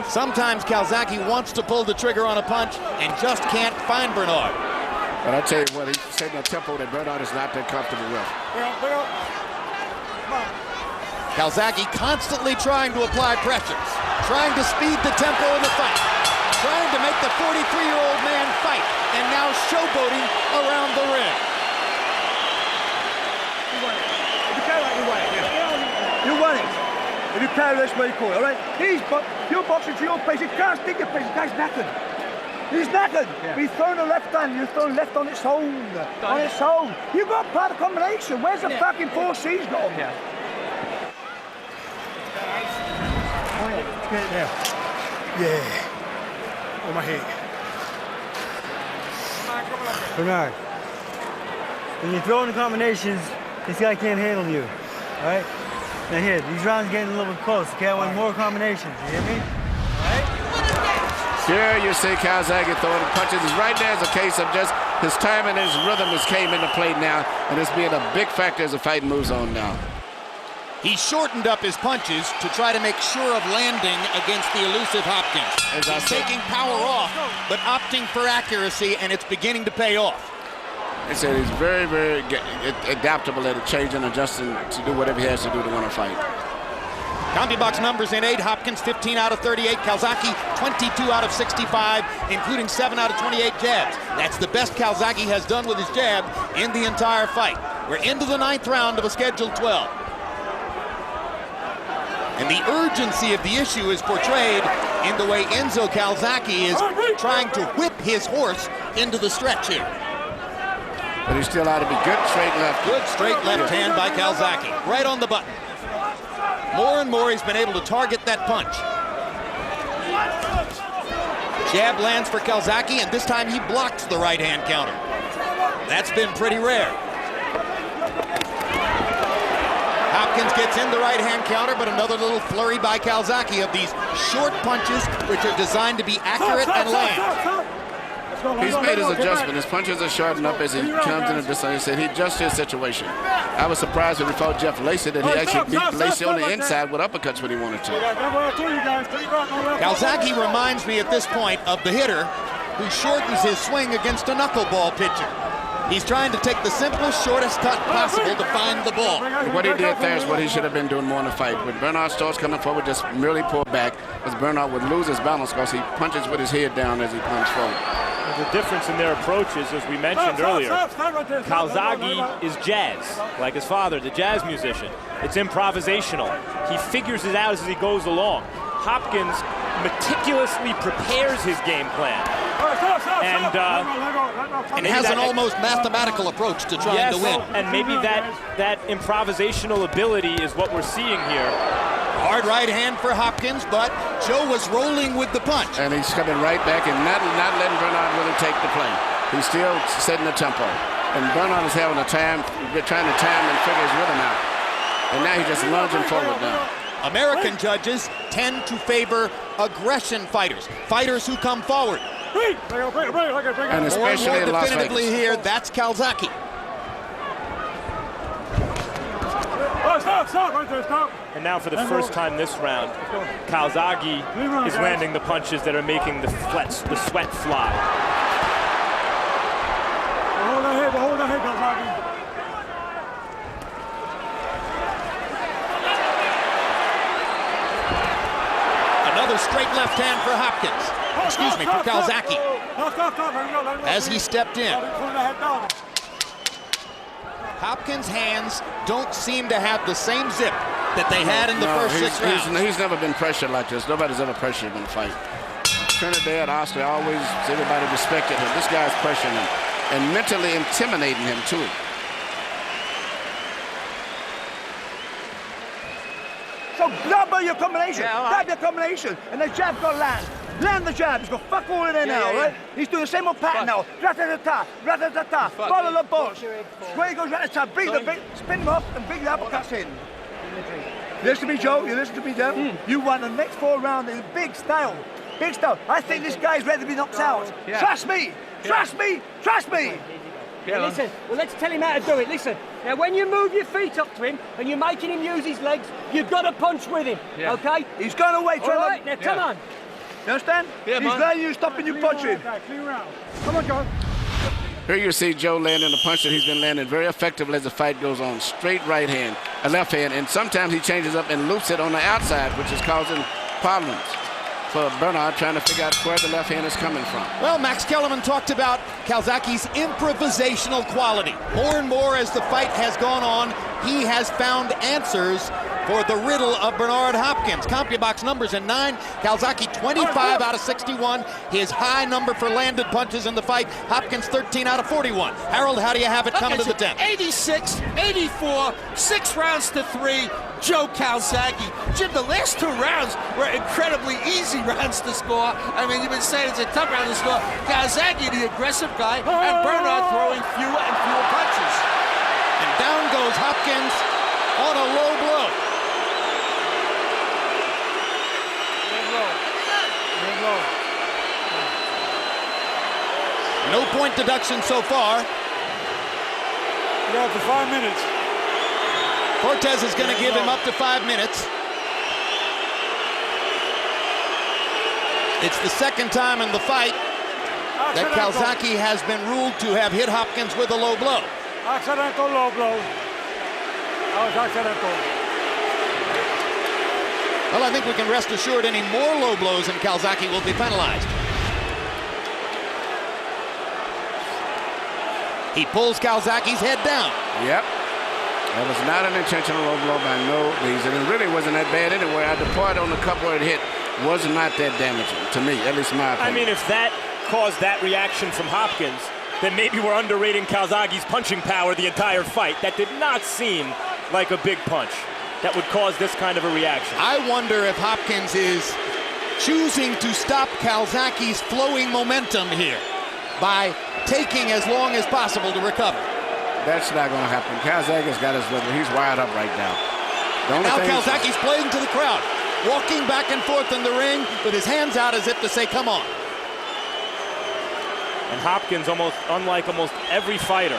Sometimes Calzaghe wants to pull the trigger on a punch and just can't find Bernard. But I tell you what, he's setting a tempo that Bernard is not that comfortable with. Calzaghe constantly trying to apply pressures, trying to speed the tempo of the fight, trying to make the 43-year-old man fight, and now showboating around the ring. You want it. If you carry this way, you call it, all right? You're boxing to your pace. You can't stick your pace. The guy's knackered. He's knackered. Yeah. He's throwing a left hand. You're throwing left on its own. On its own. You've got part of the combination. Where's the fucking 4C's got him? Yeah. Yeah. On my head. Bernard, when you're throwing the combinations, this guy can't handle you. All right? Now here, these rounds getting a little bit close. Okay, I want more combinations. You hear me? All right? Here you see Calzaghe throwing punches. Right there is a case of just his timing and his rhythm has came into play now, and it's being a big factor as the fight moves on now. He shortened up his punches to try to make sure of landing against the elusive Hopkins. He's taking power off, but opting for accuracy, and it's beginning to pay off. I said he's very, very adaptable at changing and adjusting to do whatever he has to do to win a fight. CompuBox numbers in 8, Hopkins 15 out of 38, Calzaghe 22 out of 65, including 7 out of 28 jabs. That's the best Calzaghe has done with his jab in the entire fight. We're into the 9th round of a scheduled 12. And the urgency of the issue is portrayed in the way Enzo Calzaghe is trying to whip his horse into the stretch here. But he still ought to be good straight left. Good straight left hand by Calzaghe, right on the button. More and more he's been able to target that punch. Jab lands for Calzaghe, and this time he blocks the right hand counter. That's been pretty rare. Hopkins gets in the right hand counter, but another little flurry by Calzaghe of these short punches which are designed to be accurate and land. He's made his adjustment. His punches are shortened up as he comes into this. He said he adjusted his situation. I was surprised when he fought Jeff Lacey that he actually beat Lacey on the inside with uppercuts when he wanted to. Calzaghe reminds me at this point of the hitter who shortens his swing against a knuckleball pitcher. He's trying to take the simplest, shortest cut possible to find the ball. What he did there is what he should have been doing more in the fight. When Bernard starts coming forward, just merely pull back, because Bernard would lose his balance because he punches with his head down as he comes forward. The difference in their approaches, as we mentioned earlier, Calzaghe is jazz, like his father, the jazz musician. It's improvisational. He figures it out as he goes along. Hopkins meticulously prepares his game plan. And has an almost mathematical approach to trying to win. And maybe that improvisational ability is what we're seeing here. Hard right hand for Hopkins, but Joe was rolling with the punch. And he's coming right back and not letting Bernard really take the play. He's still setting the tempo. And Bernard is having a time, trying to time and figure his rhythm out. And now he's just lunging forward now. American judges tend to favor aggression fighters, fighters who come forward. And especially more in Las definitively Vegas. here, that's Calzaghe. And now for the first time this round, Calzaghe is landing the punches that are making the sweat fly. Hold that head, Calzaghe. Another straight left hand for Hopkins. Excuse me, for Calzaghe. As he stepped in. Hopkins' hands don't seem to have the same zip that they had in the first 6 rounds. He's never been pressured like this. Nobody's ever pressured him in a fight. Trinidad, Oscar, always everybody respected him. This guy's pressuring him and mentally intimidating him too. So double your combination. Grab your combination. And the jab's got to land. Land the jab. He's got fuck all in there now, right? He's doing the same old pattern now. Rat-a-ta-ta, rat-a-ta-ta. Follow the boss. Square goes rat-a-ta. Bring the big, spin him up and bring the uppercuts in. Listen to me, Joe. You listen to me, Deb. You want the next 4 rounds in big style. Big style. I think this guy's ready to be knocked out. Yeah. Trust me. Trust me. Trust me. Yeah, listen, well, let's tell him how to do it. Listen, now when you move your feet up to him and you're making him use his legs, you've got to punch with him, okay? He's going away. All right, now come on. You understand? Yeah, He's letting you stopping you punching. Come on, Joe. Here you see Joe landing a punch that he's been landing very effectively as the fight goes on. Straight right hand, a left hand, and sometimes he changes up and loops it on the outside, which is causing problems for Bernard trying to figure out where the left hand is coming from. Well, Max Kellerman talked about Calzaghe's improvisational quality. More and more as the fight has gone on, he has found answers for the riddle of Bernard Hopkins. CompuBox numbers in 9, Calzaghe 25 out of 61. His high number for landed punches in the fight, Hopkins 13 out of 41. Harold, how do you have it coming to the 10th? 86, 84, 6 rounds to 3. Joe Calzaghe. Jim, the last 2 rounds were incredibly easy rounds to score. I mean, you've been saying it's a tough round to score. Calzaghe, the aggressive guy, and Bernard throwing fewer and fewer punches. And down goes Hopkins on a low blow. No point deduction so far. You're up to 5 minutes. Cortez is going to give him up to 5 minutes. It's the second time in the fight that Calzaghe has been ruled to have hit Hopkins with a low blow. Accidental low blow. That was accidental. Well, I think we can rest assured any more low blows and Calzaghe will be penalized. He pulls Calzaghe's head down. Yep. That was not an intentional low blow by no means, and it really wasn't that bad anyway. The part on the cup where it hit was not that damaging, to me, at least my opinion. I mean, if that caused that reaction from Hopkins, then maybe we're underrating Calzaghe's punching power the entire fight. That did not seem like a big punch that would cause this kind of a reaction. I wonder if Hopkins is choosing to stop Calzaghe's flowing momentum here by taking as long as possible to recover. That's not going to happen. Calzaghe's got his rhythm. He's wired up right now. And now Calzaghe's playing to the crowd, walking back and forth in the ring with his hands out as if to say, come on. And Hopkins, unlike almost every fighter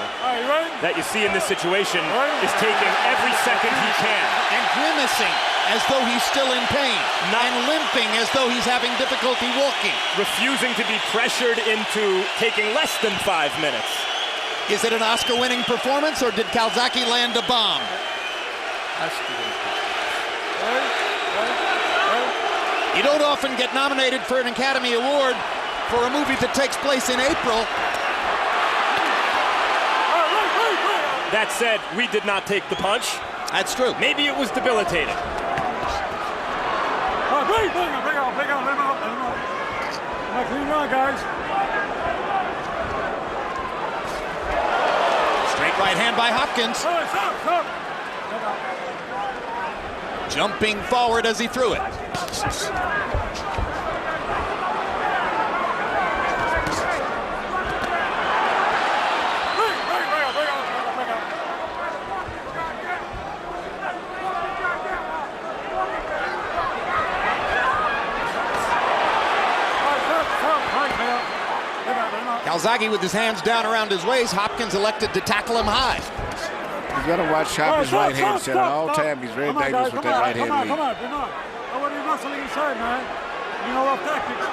that you see in this situation, is taking every second he can. And grimacing as though he's still in pain. And limping as though he's having difficulty walking. Refusing to be pressured into taking less than 5 minutes. Is it an Oscar-winning performance, or did Calzaghe land a bomb? You don't often get nominated for an Academy Award for a movie that takes place in April. That said, we did not take the punch. That's true. Maybe it was debilitating. Bring on, let him out. Clean run, guys. Straight right hand by Hopkins. Stop. Jumping forward as he threw it. Calzaghe with his hands down around his waist. Hopkins elected to tackle him high. You've got to watch Hopkins' right hand set at all time. He's very dangerous with that right hand lead. Come on. I want you wrestling inside, man. You know what tactics.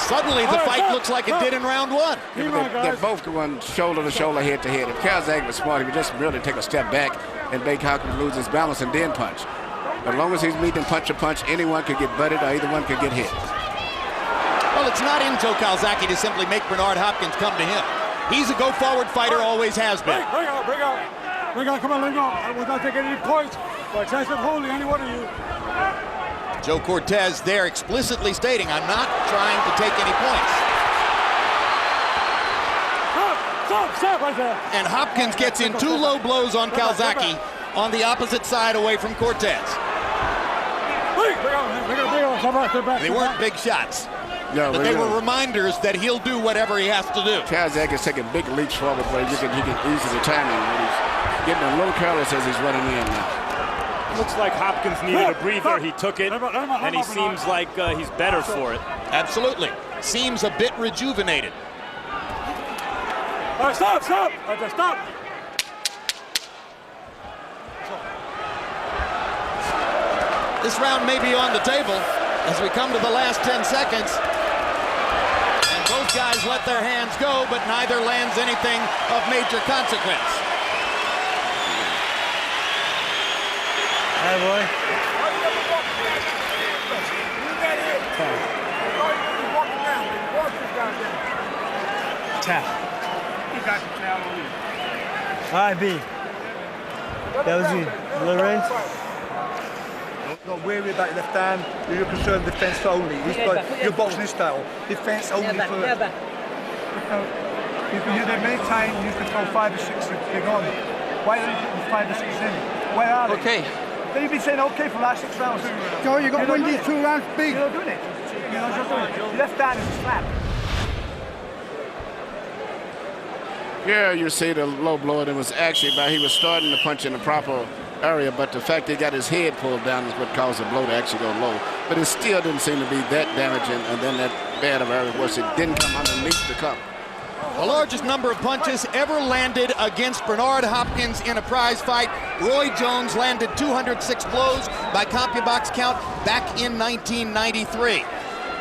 Suddenly the fight looks like it did in round 1. They're both going shoulder to shoulder, head to head. If Calzaghe was smart, he would just really take a step back and make Hopkins lose his balance and then punch. As long as he's meeting punch to punch, anyone could get butted or either one could get hit. Well, it's not in Joe Calzaghe to simply make Bernard Hopkins come to him. He's a go-forward fighter, always has been. Bring on, come on, let go. I will not take any points for excessive holding any one of you. Joe Cortez there explicitly stating, I'm not trying to take any points. Stop right there. And Hopkins gets in 2 low blows on Calzaghe on the opposite side away from Cortez. Bring on. They weren't big shots. Yeah, but they were reminders that he'll do whatever he has to do. Calzaghe is taking big leaps forward, but he can easily time him when he's getting a little careless as he's running in now. Looks like Hopkins needed a breather. He took it, and he seems like he's better for it. Absolutely. Seems a bit rejuvenated. All right, stop. Stop. This round may be on the table as we come to the last 10 seconds. And both guys let their hands go, but neither lands anything of major consequence. Hi, boy. Tap. All right, B. That was you. Lorenz. Not worry about your left hand. You're concerned defence only. You're boxing this style. Defence only first. You can do that many times. You used to throw 5 or 6 big on. Why are you putting 5 or 6 in? Why are they? Okay. You've been saying okay for the last 6 rounds. Joe, you got to win these 2 rounds big. You're not doing it. You're not doing it. Your left hand is a slap. Yeah, you see the low blow, and it was actually he was starting to punch in the proper area, but the fact he got his head pulled down is what caused the blow to actually go low. But it still didn't seem to be that damaging, and then that bad of area was it didn't come underneath the cup. The largest number of punches ever landed against Bernard Hopkins in a prize fight. Roy Jones landed 206 blows by CompuBox count back in 1993.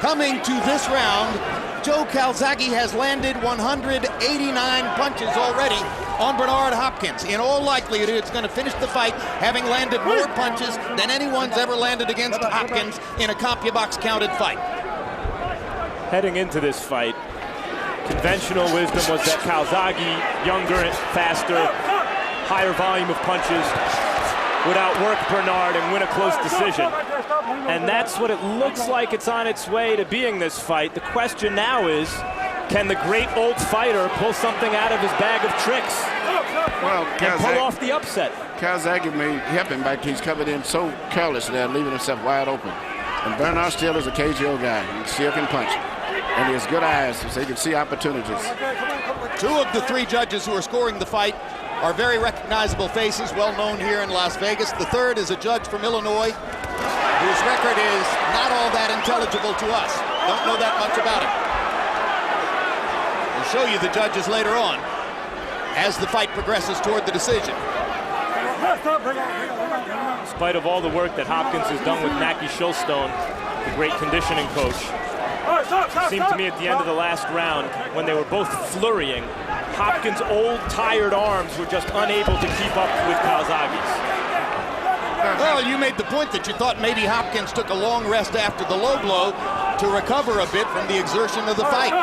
Coming to this round, Joe Calzaghe has landed 189 punches already on Bernard Hopkins. In all likelihood, it's going to finish the fight having landed more punches than anyone's ever landed against Hopkins in a CompuBox counted fight. Heading into this fight, conventional wisdom was that Calzaghe, younger and faster, higher volume of punches, would outwork Bernard and win a close decision. And that's what it looks like it's on its way to being this fight. The question now is, can the great old fighter pull something out of his bag of tricks and pull off the upset? Calzaghe may help him back. He's coming in so careless there, leaving himself wide open. And Bernard still is a KGO guy. He still can punch. And he has good eyes, so he can see opportunities. 2 of the 3 judges who are scoring the fight are very recognizable faces, well known here in Las Vegas. The third is a judge from Illinois, whose record is not all that intelligible to us. Don't know that much about it. We'll show you the judges later on as the fight progresses toward the decision. In spite of all the work that Hopkins has done with Mackie Shilstone, the great conditioning coach, it seemed to me at the end of the last round, when they were both flurrying, Hopkins' old, tired arms were just unable to keep up with Calzaghe's. Well, you made the point that you thought maybe Hopkins took a long rest after the low blow to recover a bit from the exertion of the fight.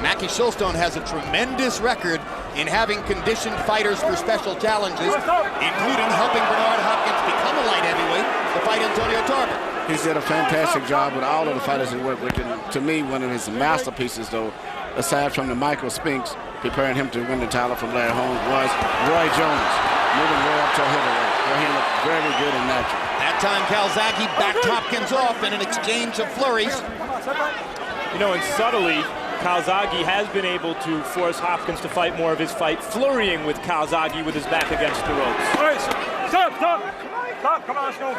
Mackie Shilstone has a tremendous record in having conditioned fighters for special challenges, including helping Bernard Hopkins become a light heavyweight to fight Antonio Tarver. He's did a fantastic job with all of the fighters he worked with. And to me, one of his masterpieces, though, aside from the Michael Spinks, preparing him to win the title from Larry Holmes, was Roy Jones, moving Roy up to a heavyweight, where he looked very good and natural. That time, Calzaghe backed Hopkins off in an exchange of flurries. You know, and subtly, Calzaghe has been able to force Hopkins to fight more of his fight, flurrying with Calzaghe with his back against the ropes. Stop, come on, let's go.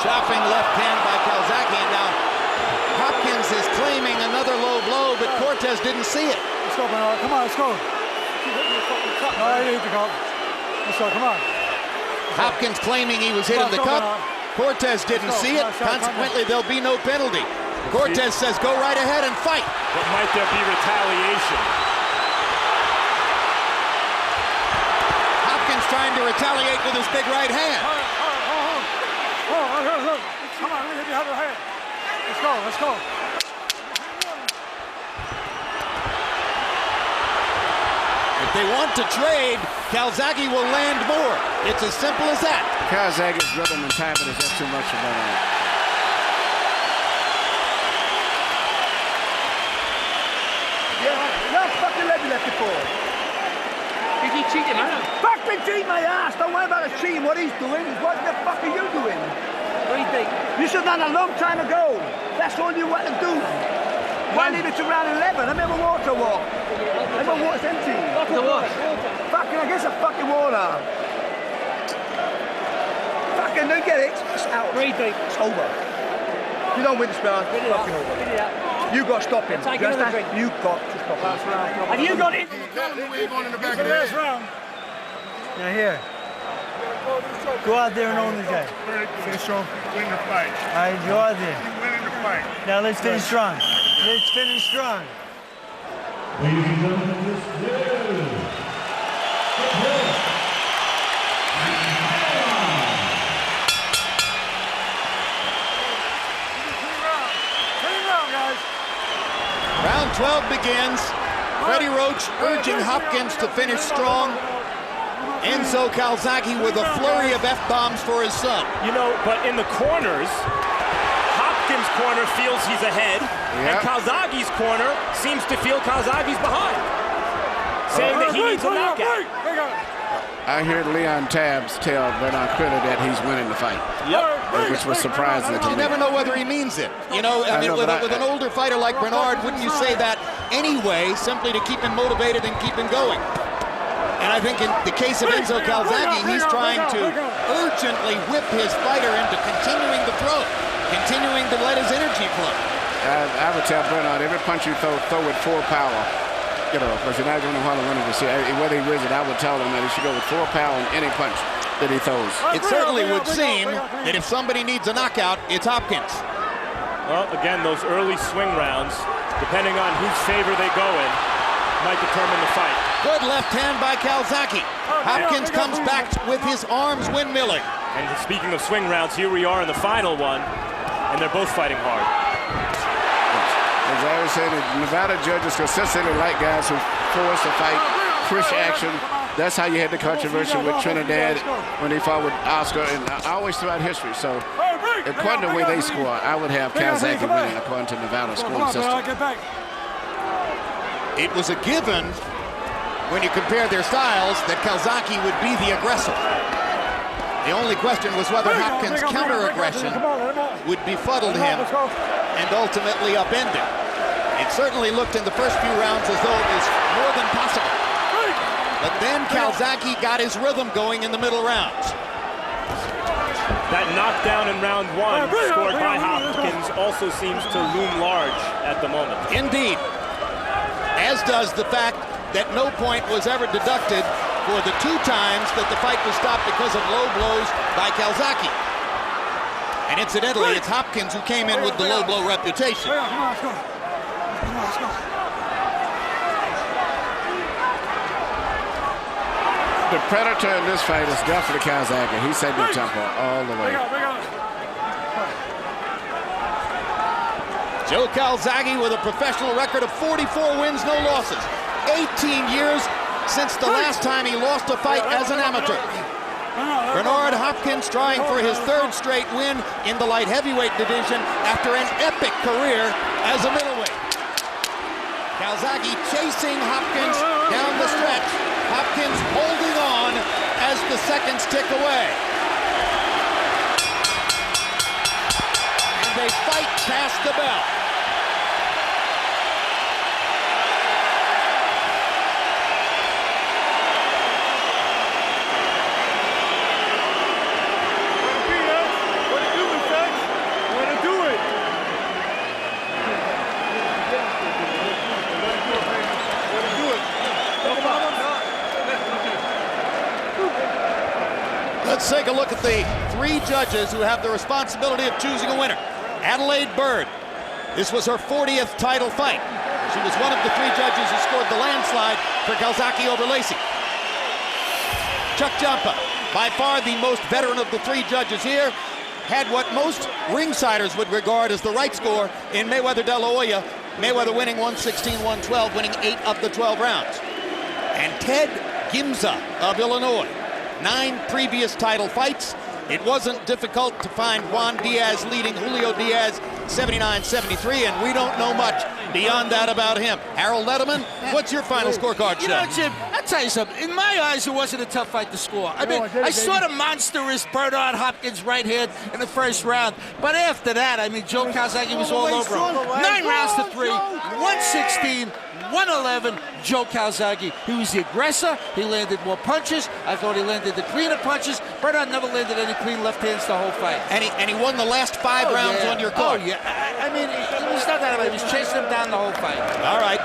Chopping left hand by Calzaghe, and now Hopkins is claiming another low blow, but Cortez didn't see it. Let's go, Bernard. Come on, let's go. No, you need to go. Let's go, come on. Hopkins claiming he was hitting the cup. Cortez didn't see it. Consequently, there'll be no penalty. Cortez says go right ahead and fight. But might there be retaliation? Hopkins trying to retaliate with his big right hand. Come on, let me have your hand. Let's go. If they want to trade, Calzaghe will land more. It's as simple as that. Calzaghe's rhythm and timing is just too much for Bernard. Left it for. Did he cheat him out? Fucking cheat my ass! Don't worry about us cheating what he's doing. What the fuck are you doing? You should have done a long time ago. That's all you want to do. Why leave it to round 11? I remember water walk. I remember water's empty. The what? Fucking, I guess the fucking water. Fucking, don't get it. It's out. 3 deep. It's over. You don't win the spell. It's fucking over. You got to stop him. Take You another understand? drink. You got to stop him. Have you got it? Now here. Go out there and own the guy. Finish strong, win the fight. All right, go out there. You winning the fight. Now let's finish strong. Let's finish strong. Ladies and gentlemen, this is Round 12 begins. Freddie Roach urging Hopkins to finish strong. Enzo Calzaghe with a flurry of F-bombs for his son. You know, but in the corners, Hopkins' corner feels he's ahead, and Calzaghe's corner seems to feel Calzaghe's behind, saying that he needs a knockout. I heard Leon Tabbs tell Bernard Critter that he's winning the fight. Which was surprising to me. You never know whether he means it. You know, I mean, with an older fighter like Bernard, wouldn't you say that anyway, simply to keep him motivated and keep him going? And I think in the case of Enzo Calzaghe, he's trying to urgently whip his fighter into continuing the throw, continuing to let his energy flow. I would tell Bernard, every punch you throw with full power. You know, because you're not going to want to win it to see whether he wins it. I would tell him that he should go with full power in any punch that he throws. It certainly would seem that if somebody needs a knockout, it's Hopkins. Well, again, those early swing rounds, depending on whose favor they go in, might determine the fight. Good left hand by Calzaghe. Hopkins comes back with his arms windmilling. And speaking of swing rounds, here we are in the final one, and they're both fighting hard. As I always say, the Nevada judges consistently like guys who force a fight, push action. That's how you had the controversy with Trinidad when he fought with Oscar, and always throughout history. So, according to the way they score, I would have Calzaghe winning according to Nevada's scoring system. It was a given when you compare their styles that Calzaghe would be the aggressor. The only question was whether Hopkins' counter-aggression would befuddle him and ultimately upend him. It certainly looked in the first few rounds as though it was more than possible. But then Calzaghe got his rhythm going in the middle rounds. That knockdown in round 1 scored by Hopkins also seems to loom large at the moment. Indeed. As does the fact that no point was ever deducted for the 2 times that the fight was stopped because of low blows by Calzaghe. And incidentally, it's Hopkins who came in with the low blow reputation. The predator in this fight is definitely Calzaghe. He set the tempo all the way. Joe Calzaghe with a professional record of 44 wins, no losses. 18 years since the last time he lost a fight as an amateur. Bernard Hopkins trying for his 3rd straight win in the light heavyweight division after an epic career as a middleweight. Calzaghe chasing Hopkins down the stretch. Hopkins holding on as the seconds tick away. And they fight past the bell. Let's take a look at the 3 judges who have the responsibility of choosing a winner. Adelaide Bird. This was her 40th title fight. She was one of the 3 judges who scored the landslide for Calzaghe over Lacey. Chuck Jampa, by far the most veteran of the 3 judges here, had what most ringsiders would regard as the right score in Mayweather De La Hoya. Mayweather winning 116-112, winning 8 of the 12 rounds. And Ted Gimza of Illinois. 9 previous title fights. It wasn't difficult to find Juan Diaz leading Julio Diaz 79-73, and we don't know much beyond that about him. Harold Letterman, what's your final scorecard, You show? know, Jim, I tell you something. In my eyes, it wasn't a tough fight to score. I mean, I saw the monstrous Bernard Hopkins right hand in the first round. But after that, I mean, Joe Calzaghe was all over him. 9 rounds to 3, 116, 111, Joe Calzaghe. He was the aggressor. He landed more punches. I thought he landed the cleaner punches. Bernard never landed any clean left hands the whole fight. And he won the last 5 rounds on your card. Oh, yeah. I mean, it was not that about it. He was chasing him down the whole fight. All right.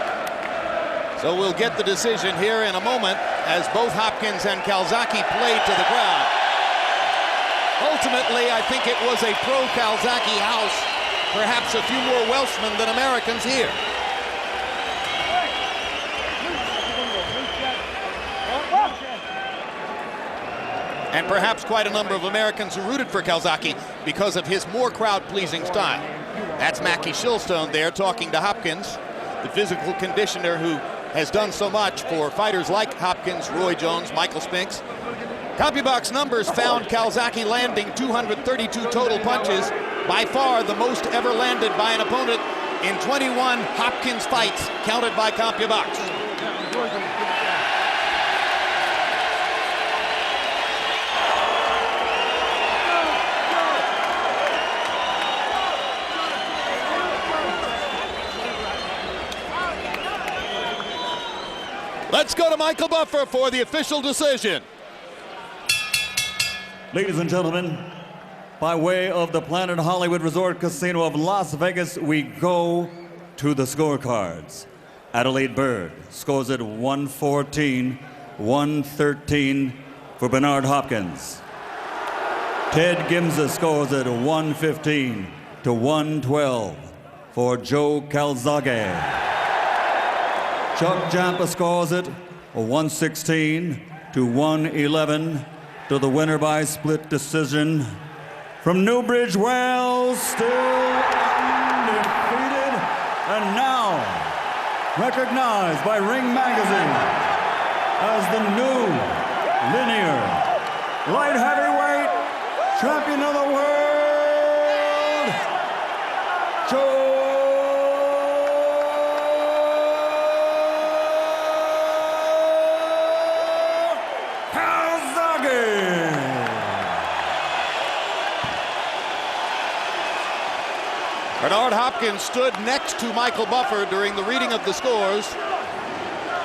So we'll get the decision here in a moment as both Hopkins and Calzaghe played to the crowd. Ultimately, I think it was a pro-Calzaghe house. Perhaps a few more Welshmen than Americans here. And perhaps quite a number of Americans who rooted for Calzaghe because of his more crowd-pleasing style. That's Mackie Shilstone there talking to Hopkins, the physical conditioner who has done so much for fighters like Hopkins, Roy Jones, Michael Spinks. CompuBox numbers found Calzaghe landing 232 total punches, by far the most ever landed by an opponent in 21 Hopkins fights, counted by CompuBox. Let's go to Michael Buffer for the official decision. Ladies and gentlemen, by way of the Planet Hollywood Resort Casino of Las Vegas, we go to the scorecards. Adelaide Bird scores at 114, 113 for Bernard Hopkins. Ted Gimza scores at 115 to 112 for Joe Calzaghe. Chuck Jampa scores it 116 to 111 to the winner by split decision from Newbridge, Wales, still undefeated, and now recognized by Ring Magazine as the new linear light heavyweight champion of the world, Joe Bernard Hopkins stood next to Michael Buffer during the reading of the scores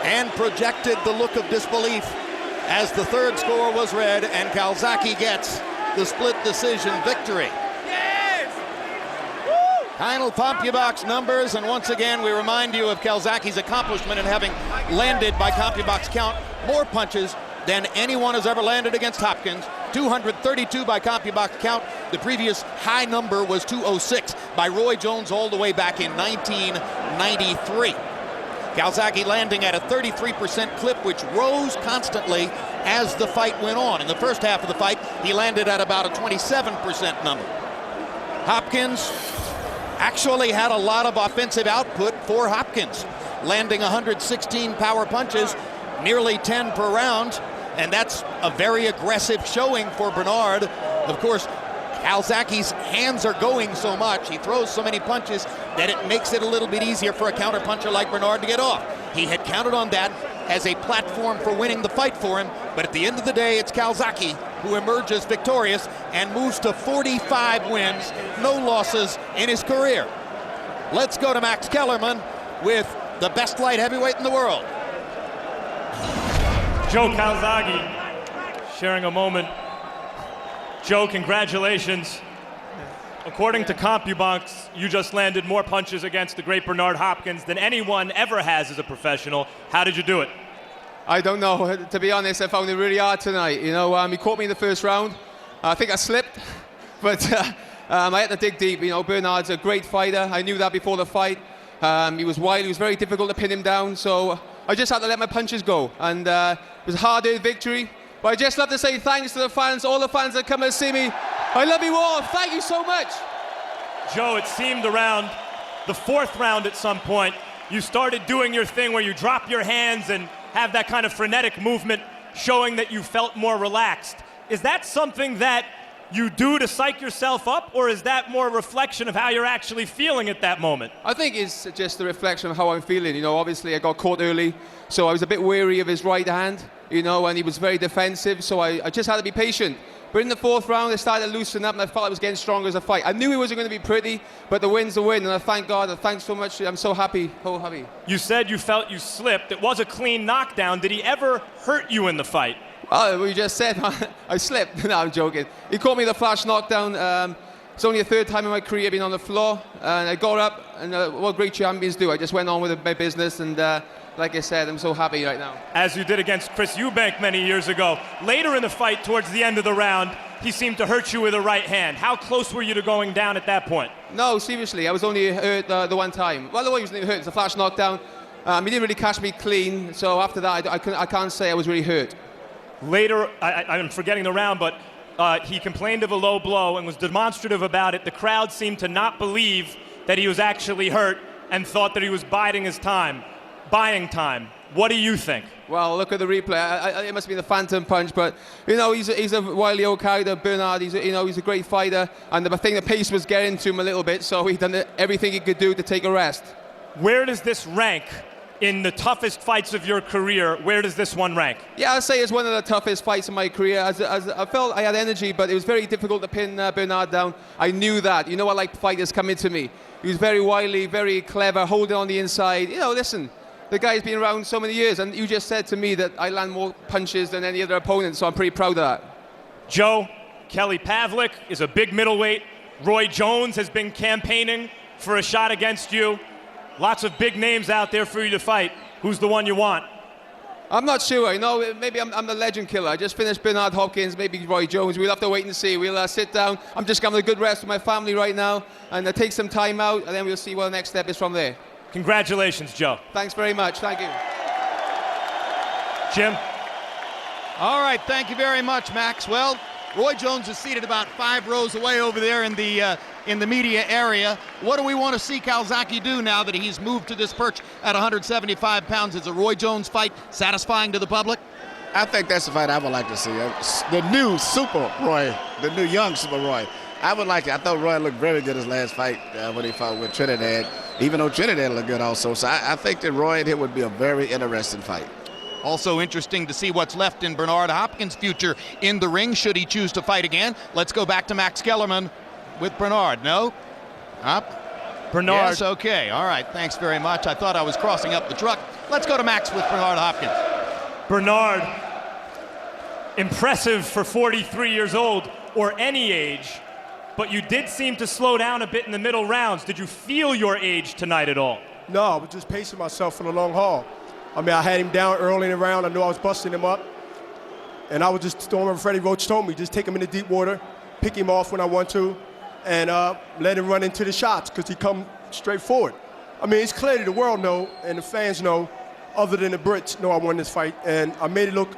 and projected the look of disbelief as the third score was read and Calzaghe gets the split decision victory. Yes! Final CompuBox numbers, and once again we remind you of Calzaghe's accomplishment in having landed by CompuBox count more punches than anyone has ever landed against Hopkins. 232 by CompuBox count. The previous high number was 206 by Roy Jones all the way back in 1993. Calzaghe landing at a 33% clip, which rose constantly as the fight went on. In the first half of the fight, he landed at about a 27% number. Hopkins actually had a lot of offensive output for Hopkins, landing 116 power punches, nearly 10 per round, and that's a very aggressive showing for Bernard. Of course, Calzaghe's hands are going so much, he throws so many punches that it makes it a little bit easier for a counterpuncher like Bernard to get off. He had counted on that as a platform for winning the fight for him, but at the end of the day, it's Calzaghe who emerges victorious and moves to 45 wins, no losses in his career. Let's go to Max Kellerman with the best light heavyweight in the world. Joe Calzaghe sharing a moment. Joe, congratulations. According to CompuBox, you just landed more punches against the great Bernard Hopkins than anyone ever has as a professional. How did you do it? I don't know. To be honest, I found it really hard tonight. You know, he caught me in the first round. I think I slipped, but I had to dig deep. You know, Bernard's a great fighter. I knew that before the fight. He was wild. It was very difficult to pin him down, so I just had to let my punches go. And it was a hard-earned victory. But I just love to say thanks to the fans, all the fans that come and see me. I love you all. Thank you so much. Joe, it seemed around the fourth round at some point, you started doing your thing where you drop your hands and have that kind of frenetic movement, showing that you felt more relaxed. Is that something that you do to psych yourself up, or is that more a reflection of how you're actually feeling at that moment? I think it's just a reflection of how I'm feeling. You know, obviously I got caught early, so I was a bit wary of his right hand, you know, and he was very defensive, so I just had to be patient. But in the fourth round, I started to loosen up, and I felt I was getting stronger as a fight. I knew it wasn't going to be pretty, but the win's the win, and I thank God. I thank so much. I'm so happy, so happy. You said you felt you slipped. It was a clean knockdown. Did he ever hurt you in the fight? Oh, we just said I slipped. No, I'm joking. He caught me the flash knockdown. It's only the third time in my career being on the floor, and I got up, and what great champions do. I just went on with my business, and like I said, I'm so happy right now. As you did against Chris Eubank many years ago. Later in the fight, towards the end of the round, he seemed to hurt you with a right hand. How close were you to going down at that point? No, seriously, I was only hurt the one time. Well, the way he was hurt, it's a flash knockdown. He didn't really catch me clean, so after that, I can't say I was really hurt. Later, I'm forgetting the round, but he complained of a low blow and was demonstrative about it. The crowd seemed to not believe that he was actually hurt and thought that he was buying time. What do you think? Well, look at the replay. It must be the phantom punch, but you know he's a wily old character, Bernard. He's a great fighter, and I think the pace was getting to him a little bit, so he done everything he could do to take a rest. Where does this rank in the toughest fights of your career? Where does this one rank? Yeah, I'd say it's one of the toughest fights in my career. As I felt I had energy, but it was very difficult to pin Bernard down. I knew that. You know, I like fighters coming to me. He was very wily, very clever, holding on the inside. You know, listen. The guy's been around so many years, and you just said to me that I land more punches than any other opponent, so I'm pretty proud of that. Joe, Kelly Pavlik is a big middleweight. Roy Jones has been campaigning for a shot against you. Lots of big names out there for you to fight. Who's the one you want? I'm not sure. You know, maybe I'm the legend killer. I just finished Bernard Hopkins, maybe Roy Jones. We'll have to wait and see. We'll sit down. I'm just having a good rest with my family right now, and take some time out, and then we'll see what the next step is from there. Congratulations, Joe. Thanks very much. Thank you. Jim? All right, thank you very much, Max. Well, Roy Jones is seated about 5 rows away over there in the media area. What do we want to see Calzaghe do now that he's moved to this perch at 175 pounds? Is a Roy Jones fight satisfying to the public? I think that's the fight I would like to see. The new Super Roy, the new young Super Roy. I would like it. I thought Roy looked very good his last fight when he fought with Trinidad, even though Trinidad looked good also. So I think that Roy and him would be a very interesting fight. Also interesting to see what's left in Bernard Hopkins' future in the ring, should he choose to fight again. Let's go back to Max Kellerman with Bernard. No? Bernard. Yes, okay. All right, thanks very much. I thought I was crossing up the truck. Let's go to Max with Bernard Hopkins. Bernard, impressive for 43 years old or any age, but you did seem to slow down a bit in the middle rounds. Did you feel your age tonight at all? No, I was just pacing myself for the long haul. I mean, I had him down early in the round. I knew I was busting him up. And I was just doing what Freddie Roach told me, just take him into deep water, pick him off when I want to, and let him run into the shots because he come straight forward. I mean, it's clear that the world know and the fans know, other than the Brits, know I won this fight. And I made it look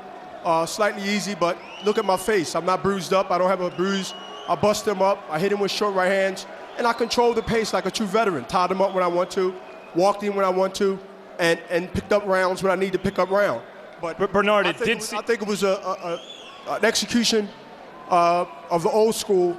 slightly easy, but look at my face. I'm not bruised up. I don't have a bruise. I bust him up. I hit him with short right hands. And I controlled the pace like a true veteran. Tied him up when I want to, walked him when I want to, and picked up rounds when I need to pick up round. But Bernard, I think it was an execution of the old school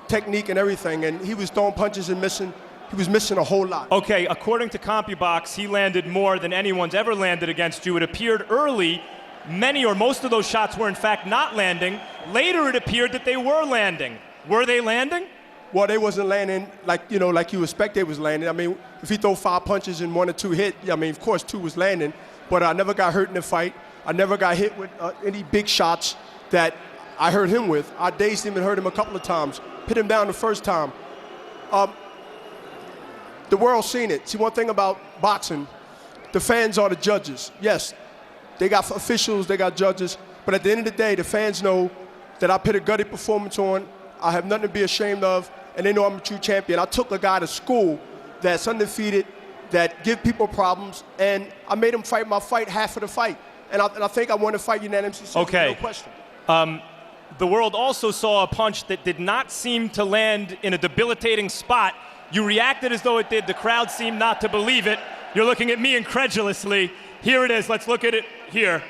technique and everything. And he was throwing punches and missing. He was missing a whole lot. Okay, according to CompuBox, he landed more than anyone's ever landed against you. It appeared early many or most of those shots were in fact not landing. Later it appeared that they were landing. Were they landing? Well, they wasn't landing like you expect they was landing. I mean, if he throw 5 punches and 1 or 2 hit, I mean, of course 2 was landing, but I never got hurt in the fight. I never got hit with any big shots that I hurt him with. I dazed him and hurt him a couple of times. Put him down the first time. The world's seen it. See, one thing about boxing, the fans are the judges. Yes, they got officials, they got judges, but at the end of the day, the fans know that I put a gutted performance on. I have nothing to be ashamed of, and they know I'm a true champion. I took a guy to school that's undefeated, that give people problems, and I made him fight my fight half of the fight. And I think I won the fight unanimously, okay. No question. The world also saw a punch that did not seem to land in a debilitating spot. You reacted as though it did. The crowd seemed not to believe it. You're looking at me incredulously. Here it is. Let's look at it here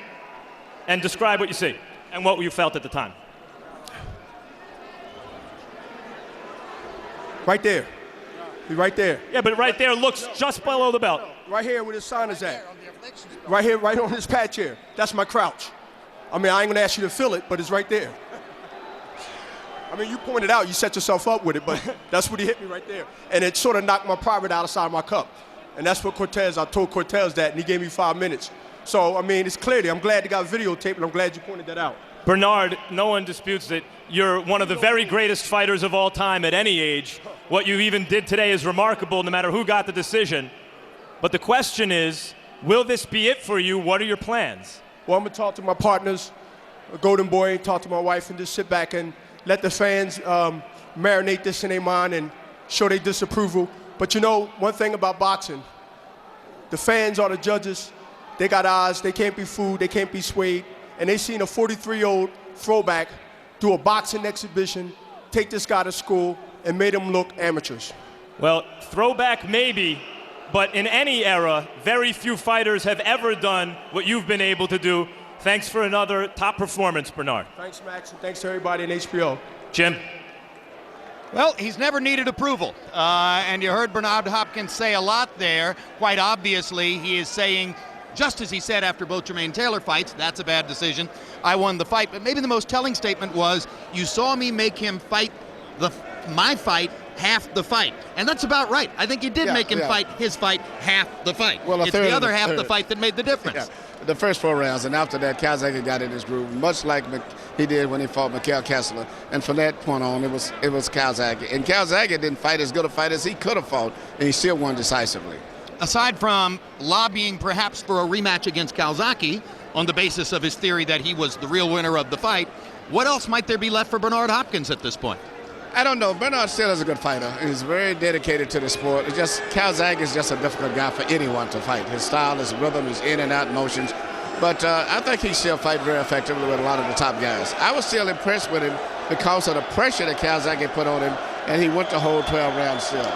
and describe what you see and what you felt at the time. Right there. He's right there. Yeah, but right there looks just below the belt. Right here where the sign is at. Right here, right on this patch here. That's my crouch. I mean, I ain't gonna ask you to feel it, but it's right there. I mean, you pointed out, you set yourself up with it, but that's what he hit me right there. And it sort of knocked my private outside of my cup. And that's what I told Cortez that, and he gave me 5 minutes. So, I mean, it's clearly, I'm glad they got videotape, and I'm glad you pointed that out. Bernard, no one disputes that you're one of the very greatest fighters of all time at any age. What you even did today is remarkable, no matter who got the decision. But the question is, will this be it for you? What are your plans? Well, I'm going to talk to my partners, Golden Boy, talk to my wife, and just sit back and let the fans marinate this in their mind and show their disapproval. But you know, one thing about boxing, the fans are the judges. They got eyes. They can't be fooled. They can't be swayed. And they seen a 43-year-old throwback do a boxing exhibition, take this guy to school, and made him look amateurs. Well, throwback maybe, but in any era, very few fighters have ever done what you've been able to do. Thanks for another top performance, Bernard. Thanks, Max, and thanks to everybody in HBO. Jim? Well, he's never needed approval. And you heard Bernard Hopkins say a lot there. Quite obviously, he is saying, just as he said after both Jermaine Taylor fights, that's a bad decision. I won the fight. But maybe the most telling statement was, you saw me make him fight my fight half the fight. And that's about right. I think you did make him fight his fight half the fight. Well, it's the other half the fight that made the difference. Yeah. The first 4 rounds, and after that, Calzaghe got in his groove, much like he did when he fought Mikhail Kessler. And from that point on, it was Calzaghe. And Calzaghe didn't fight as good a fight as he could have fought, and he still won decisively. Aside from lobbying perhaps for a rematch against Calzaghe on the basis of his theory that he was the real winner of the fight, what else might there be left for Bernard Hopkins at this point? I don't know. Bernard still is a good fighter. He's very dedicated to the sport. It's just Calzaghe is just a difficult guy for anyone to fight. His style, his rhythm, his in and out motions. But I think he still fight very effectively with a lot of the top guys. I was still impressed with him because of the pressure that Calzaghe put on him, and he went the whole 12 rounds still.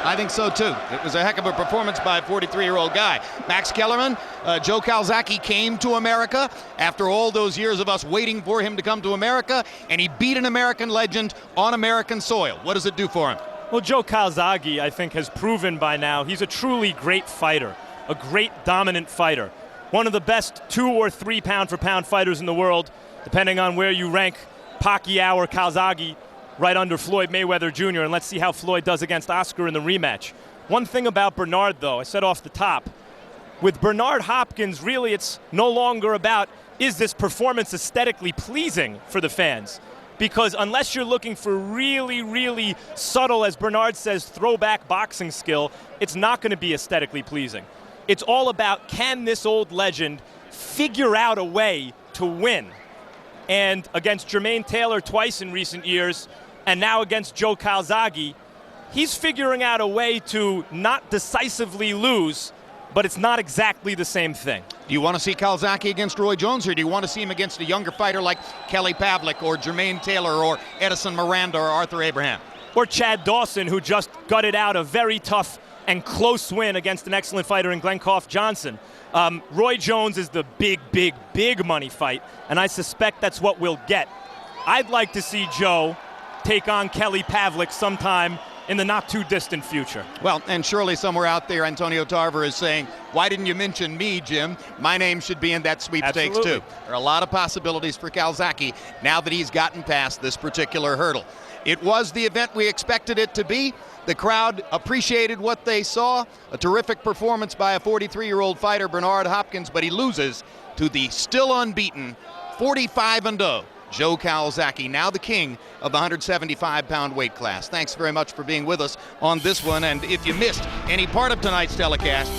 I think so, too. It was a heck of a performance by a 43-year-old guy. Max Kellerman, Joe Calzaghe came to America after all those years of us waiting for him to come to America, and he beat an American legend on American soil. What does it do for him? Well, Joe Calzaghe, I think, has proven by now he's a truly great fighter, a great dominant fighter. One of the best 2 or 3 pound-for-pound fighters in the world, depending on where you rank Pacquiao or Calzaghe, right under Floyd Mayweather Jr., and let's see how Floyd does against Oscar in the rematch. One thing about Bernard, though, I said off the top, with Bernard Hopkins, really it's no longer about, is this performance aesthetically pleasing for the fans? Because unless you're looking for really, really subtle, as Bernard says, throwback boxing skill, it's not going to be aesthetically pleasing. It's all about, can this old legend figure out a way to win? And against Jermaine Taylor twice in recent years, and now against Joe Calzaghe, he's figuring out a way to not decisively lose, but it's not exactly the same thing. Do you want to see Calzaghe against Roy Jones, or do you want to see him against a younger fighter like Kelly Pavlik or Jermaine Taylor or Edison Miranda or Arthur Abraham? Or Chad Dawson, who just gutted out a very tough and close win against an excellent fighter in Glenn Koff Johnson. Roy Jones is the big, big, big money fight, and I suspect that's what we'll get. I'd like to see Joe take on Kelly Pavlik sometime in the not-too-distant future. Well, and surely somewhere out there, Antonio Tarver is saying, why didn't you mention me, Jim? My name should be in that sweepstakes, too. There are a lot of possibilities for Calzaghe now that he's gotten past this particular hurdle. It was the event we expected it to be. The crowd appreciated what they saw. A terrific performance by a 43-year-old fighter, Bernard Hopkins, but he loses to the still unbeaten 45-0 Joe Calzaghe, now the king of the 175-pound weight class. Thanks very much for being with us on this one. And if you missed any part of tonight's telecast,